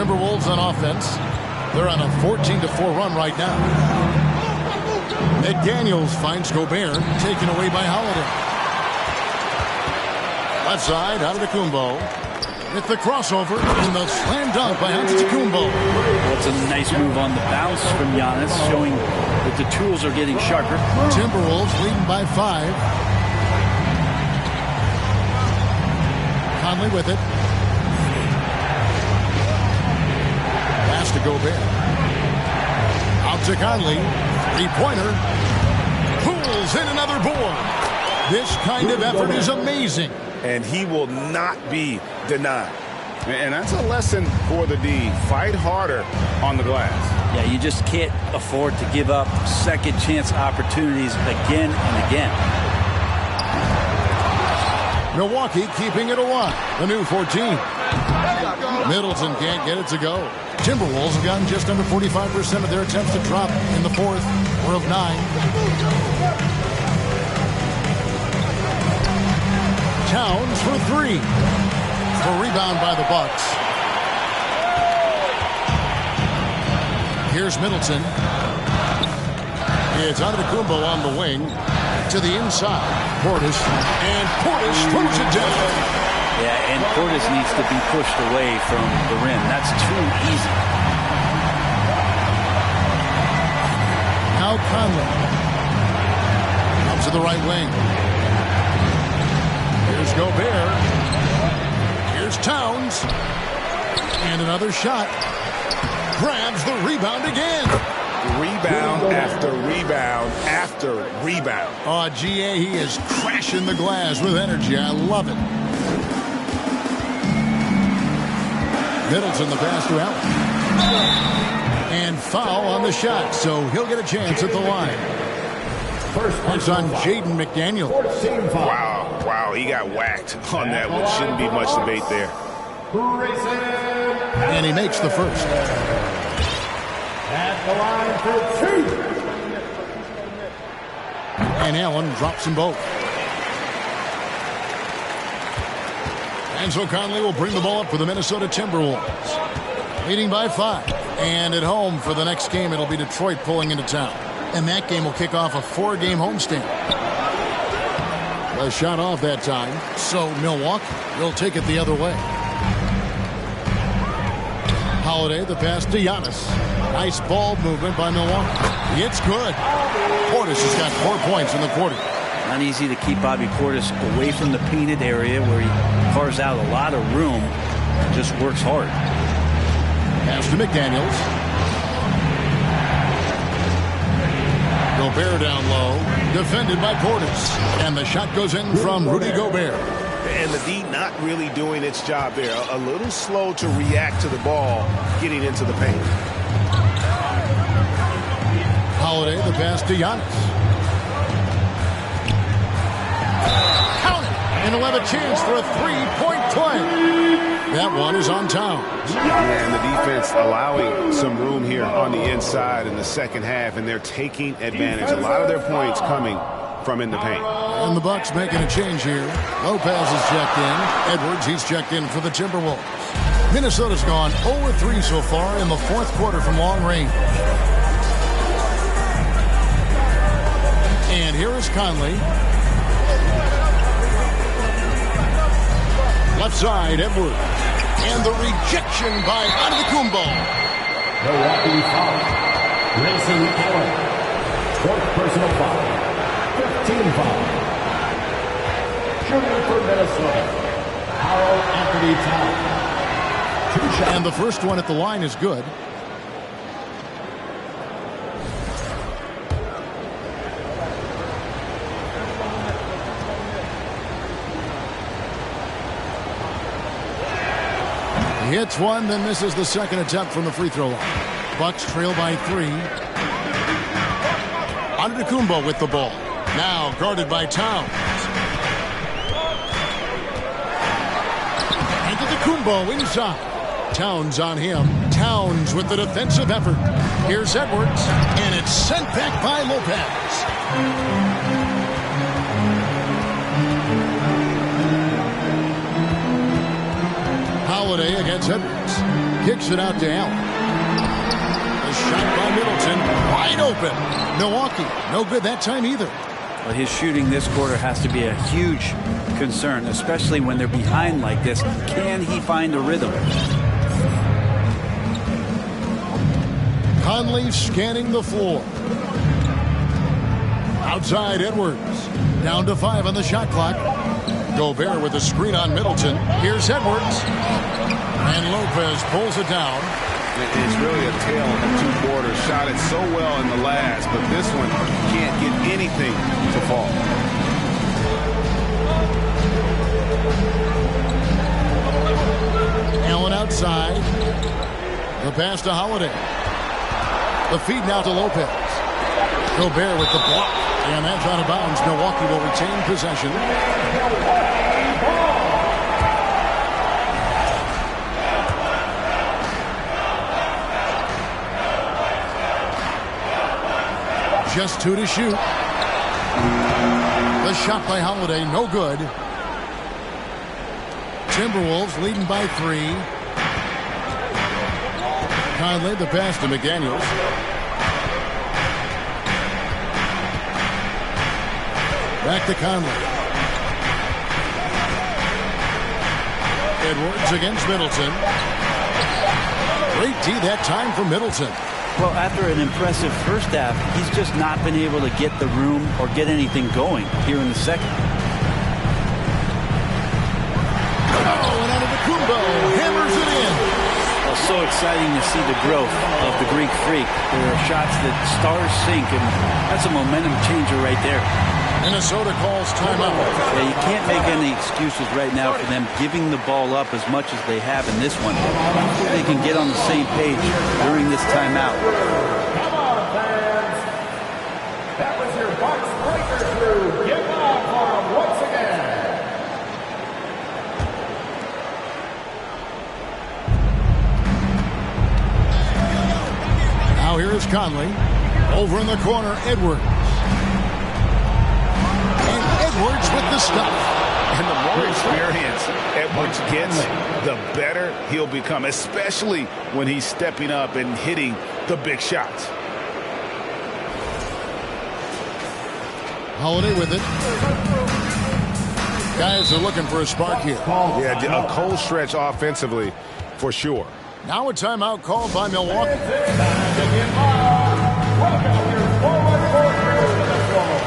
Timberwolves on offense. They're on a 14-4 run right now. McDaniels finds Gobert, taken away by Holiday. Left side, Antetokounmpo. With the crossover and the slam dunk by Antetokounmpo. That's a nice move on the bounce from Giannis, showing that the tools are getting sharper. Timberwolves leading by 5. Conley with it. Pass to Gobert. Out to Conley. Three-pointer. Pulls in another board. This kind of effort is amazing. And he will not be denied. And that's a lesson for the D. Fight harder on the glass. Yeah, you just can't afford to give up second chance opportunities again and again. Milwaukee keeping it alive. The new 14. Middleton can't get it to go. Timberwolves have gotten just under 45% of their attempts to drop in the fourth. We're of 9. Towns for 3. The rebound by the Bucks. Here's Middleton. It's Antetokounmpo on the wing. To the inside. Portis. And Portis throws it down. Yeah, and Portis needs to be pushed away from the rim. That's too easy. Now Conley. Comes to the right wing. Here's Gobert. Here's Towns. And another shot. Grabs the rebound again. Rebound after rebound after rebound. Oh, GA, he is crashing the glass with energy. I love it. Middleton the pass to Allen. And foul on the shot, so he'll get a chance at the line. It's on Jaden McDaniel. Wow, he got whacked on that one. Shouldn't be much debate there. And he makes the first. At the line for 2. And Allen drops them both. And so Conley will bring the ball up for the Minnesota Timberwolves. Leading by 5. And at home for the next game, it'll be Detroit pulling into town. And that game will kick off a 4-game homestand. A shot off that time. So Milwaukee will take it the other way. Holiday, the pass to Giannis. Nice ball movement by Milwaukee. It's good. Portis has got 4 points in the quarter. Not easy to keep Bobby Portis away from the painted area where he carves out a lot of room and just works hard. Pass to McDaniels. Gobert down low. Defended by Portis. And the shot goes in from Rudy Gobert. And the D not really doing its job there. A little slow to react to the ball getting into the paint. Holiday, the pass to Giannis. Count it! And he'll have a chance for a 3-point play. That one is on Towns. And the defense allowing some room here on the inside in the second half, and they're taking advantage. A lot of their points coming from in the paint. And the Bucks making a change here. Lopez is checked in. Edwards, he's checked in for the Timberwolves. Minnesota's gone 0-3 so far in the fourth quarter from long range. And here is Conley. Left side, Edwards. And the rejection by Antetokounmpo. Milwaukee foul. Grayson Allen. Fourth personal foul. 15 foul. Shooting for Minnesota. Karl Anthony Towns. 2 shots. And the first one at the line is good. He hits one, then misses the second attempt from the free throw line. Bucks trail by 3. Antetokounmpo with the ball. Now guarded by Towns. Antetokounmpo inside. Towns on him. Towns with the defensive effort. Here's Edwards, and it's sent back by Lopez. Holiday against Edwards. Kicks it out to Allen. A shot by Middleton. Wide open. Milwaukee, no good that time either. But his shooting this quarter has to be a huge concern, especially when they're behind like this. Can he find a rhythm? Conley scanning the floor. Outside Edwards. Down to 5 on the shot clock. Gobert with a screen on Middleton. Here's Edwards. And Lopez pulls it down. It's really a tale of the two quarters. Shot it so well in the last, but this one can't get anything to fall. Allen outside. The pass to Holiday. The feed now to Lopez. Gobert with the block. And that's out of bounds. Milwaukee will retain possession. Just 2 to shoot. The shot by Holiday, no good. Timberwolves leading by 3. Conley, the pass to McDaniels. Back to Conley. Edwards against Middleton. Great D that time for Middleton. Well, after an impressive first half, he's just not been able to get the room or get anything going here in the second. Oh, and Antetokounmpo hammers it in. Well, so exciting to see the growth of the Greek Freak. There are shots that stars sink, and that's a momentum changer right there. Minnesota calls timeout. Yeah, you can't make any excuses right now for them giving the ball up as much as they have in this one. Hopefully they can get on the same page during this timeout. Come on, fans. That was your Bucks breaker through. Give up for them once again. Now here is Conley. Over in the corner, Edwards. Edwards with the stuff. And the more experience Edwards gets, the better he'll become, especially when he's stepping up and hitting the big shots. Holiday with it. Guys are looking for a spark here. Yeah, a cold stretch offensively for sure. Now a timeout called by Milwaukee. Welcome your forward court to the floor.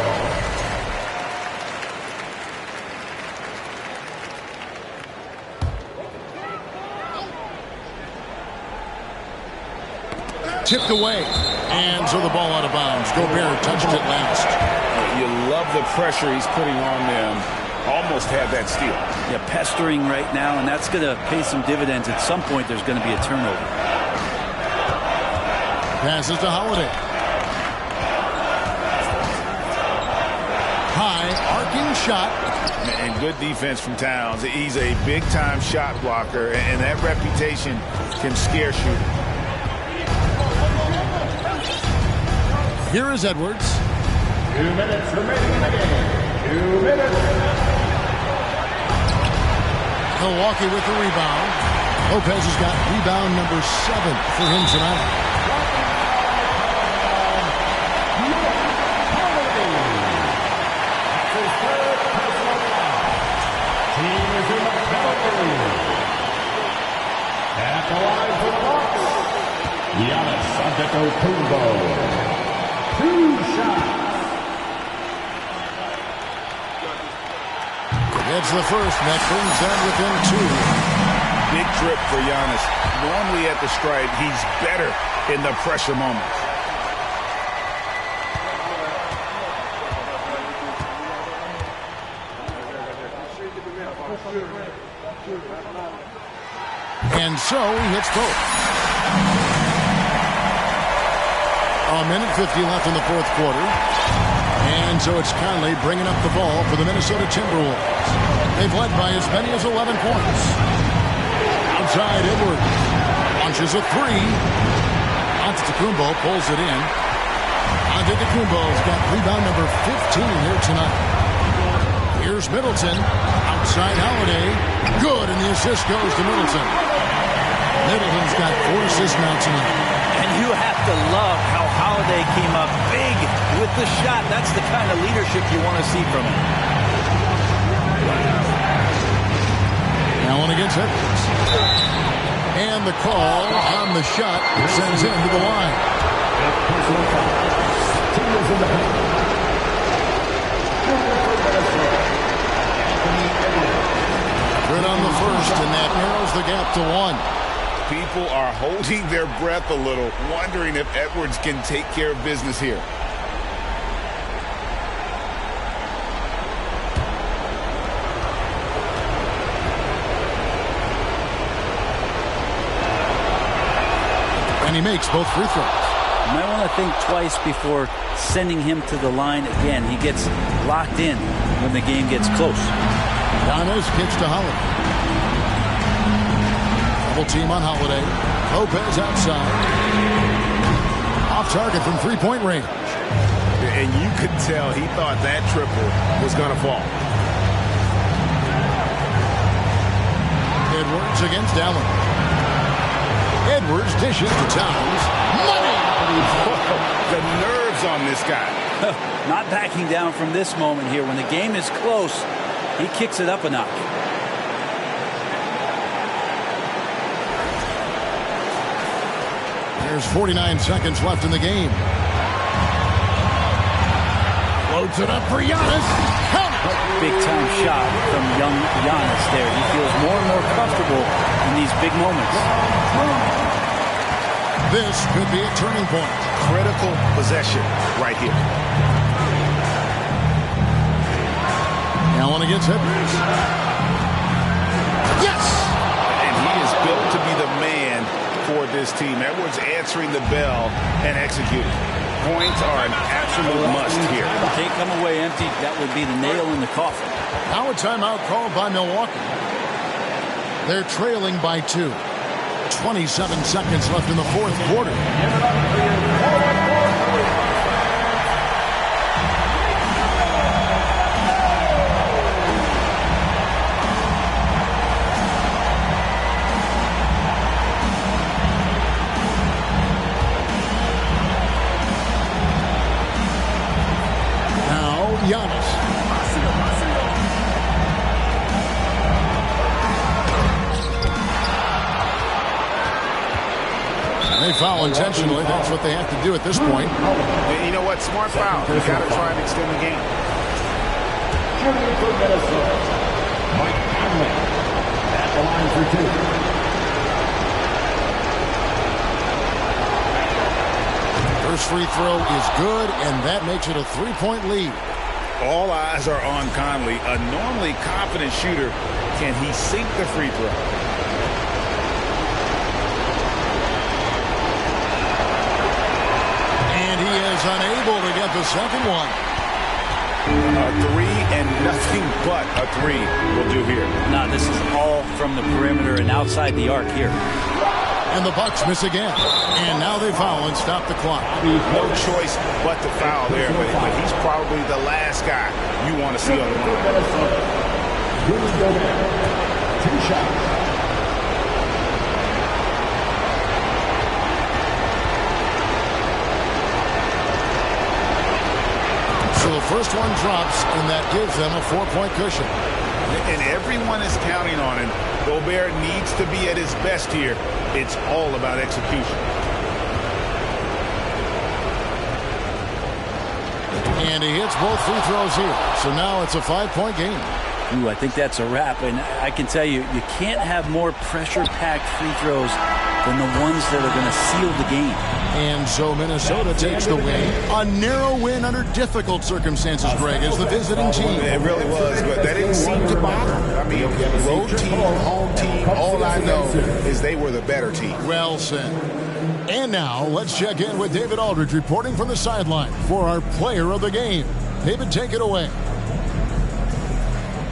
Tipped away. And so the ball out of bounds. Gobert touched it last. You love the pressure he's putting on them. Almost had that steal. Yeah, pestering right now, and that's going to pay some dividends. At some point, there's going to be a turnover. Passes to Holiday. High, arcing shot. And good defense from Towns. He's a big-time shot blocker, and that reputation can scare shooters. Here is Edwards. 2 minutes remaining in the game. 2 minutes. Milwaukee with the rebound. Lopez has got rebound number 7 for him tonight. At the line for the Bucks, Giannis Antetokounmpo. 2 shots. It's the first, and that brings them within 2. Big trip for Giannis. Normally at the stripe, he's better in the pressure moments. And so he hits both. A minute 50 left in the fourth quarter. And so it's Conley bringing up the ball for the Minnesota Timberwolves. They've led by as many as 11 points. Outside Edwards. Launches a 3. Antetokounmpo pulls it in. Antetokounmpo's got rebound number 15 here tonight. Here's Middleton. Outside Holiday. Good, and the assist goes to Middleton. Middleton's got 4 assists now tonight. And you have to love how Holiday came up big with the shot. That's the kind of leadership you want to see from him. Allen against Edwards. And the call on the shot sends him to the line. Good on the first, and that narrows the gap to 1. People are holding their breath a little, wondering if Edwards can take care of business here. And he makes both free throws. You might want to think twice before sending him to the line again. He gets locked in when the game gets close. Giannis kicks to Holiday. Double team on Holiday. Lopez outside. Off target from three-point range. And you could tell he thought that triple was going to fall. Edwards against Allen. Edwards dishes to Towns. Money! The nerves on this guy. Not backing down from this moment here. When the game is close, he kicks it up a notch. There's 49 seconds left in the game. Loads it up for Giannis. Big time shot from young Giannis there. He feels more and more comfortable in these big moments. This could be a turning point. Critical possession right here. Allen against Edwards. Yes! And he is built to be the man for this team. Edwards answering the bell and executing. Points are an absolute must here. Can't come away empty. That would be the nail in the coffin. Now a timeout called by Milwaukee. They're trailing by 2. 27 seconds left in the fourth quarter. Giannis. They foul intentionally. That's what they have to do at this point. And you know what? Smart foul. You got to try and extend the game. Shooting for Minnesota, Mike Conley at the line for 2. First free throw is good, and that makes it a 3-point lead. All eyes are on Conley, a normally confident shooter. Can he sink the free throw? And he is unable to get the second one. A 3 and nothing but a 3 will do here. No, this is all from the perimeter and outside the arc here. And the Bucks miss again. And now they foul and stop the clock. No choice but to foul there, but he's probably the last guy you want to see on the line. 2 shots. So the first one drops, and that gives them a 4-point cushion. And everyone is counting on him. Gobert needs to be at his best here. It's all about execution. And he hits both free throws here. So now it's a 5-point game. Ooh, I think that's a wrap. And I can tell you, you can't have more pressure-packed free throws than the ones that are going to seal the game. And so Minnesota takes the win. A narrow win under difficult circumstances, Greg, as the visiting team. It really was, but that didn't seem to bother. I mean, road team, home team, all I know is they were the better team. Well said. And now let's check in with David Aldridge reporting from the sideline for our player of the game. David, take it away.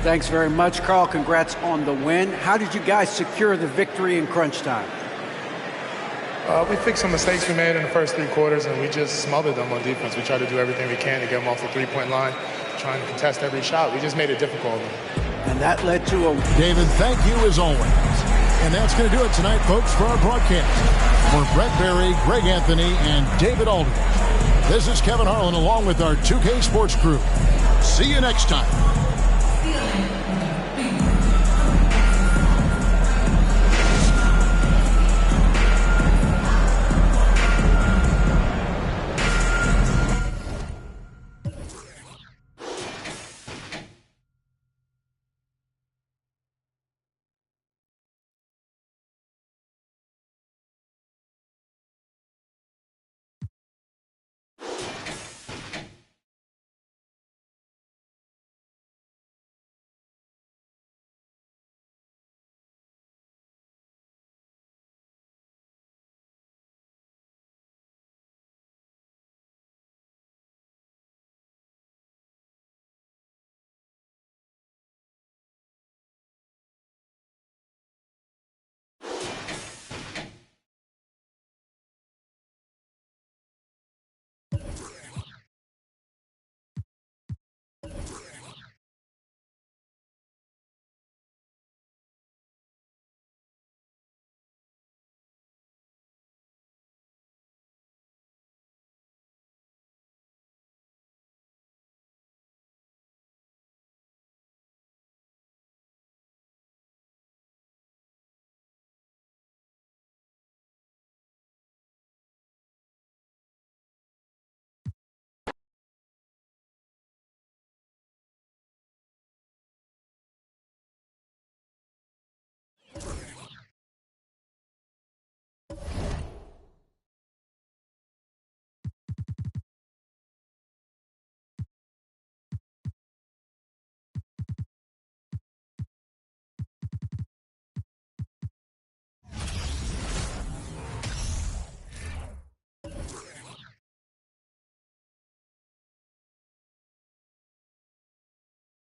Thanks very much, Carl. Congrats on the win. How did you guys secure the victory in crunch time? We fixed some mistakes we made in the first 3 quarters, and we just smothered them on defense. We tried to do everything we can to get them off the three-point line, trying to contest every shot. We just made it difficult. And that led to a... David, thank you as always. And that's going to do it tonight, folks, for our broadcast. For Brett Berry, Greg Anthony, and David Aldridge, this is Kevin Harlan along with our 2K Sports crew. See you next time.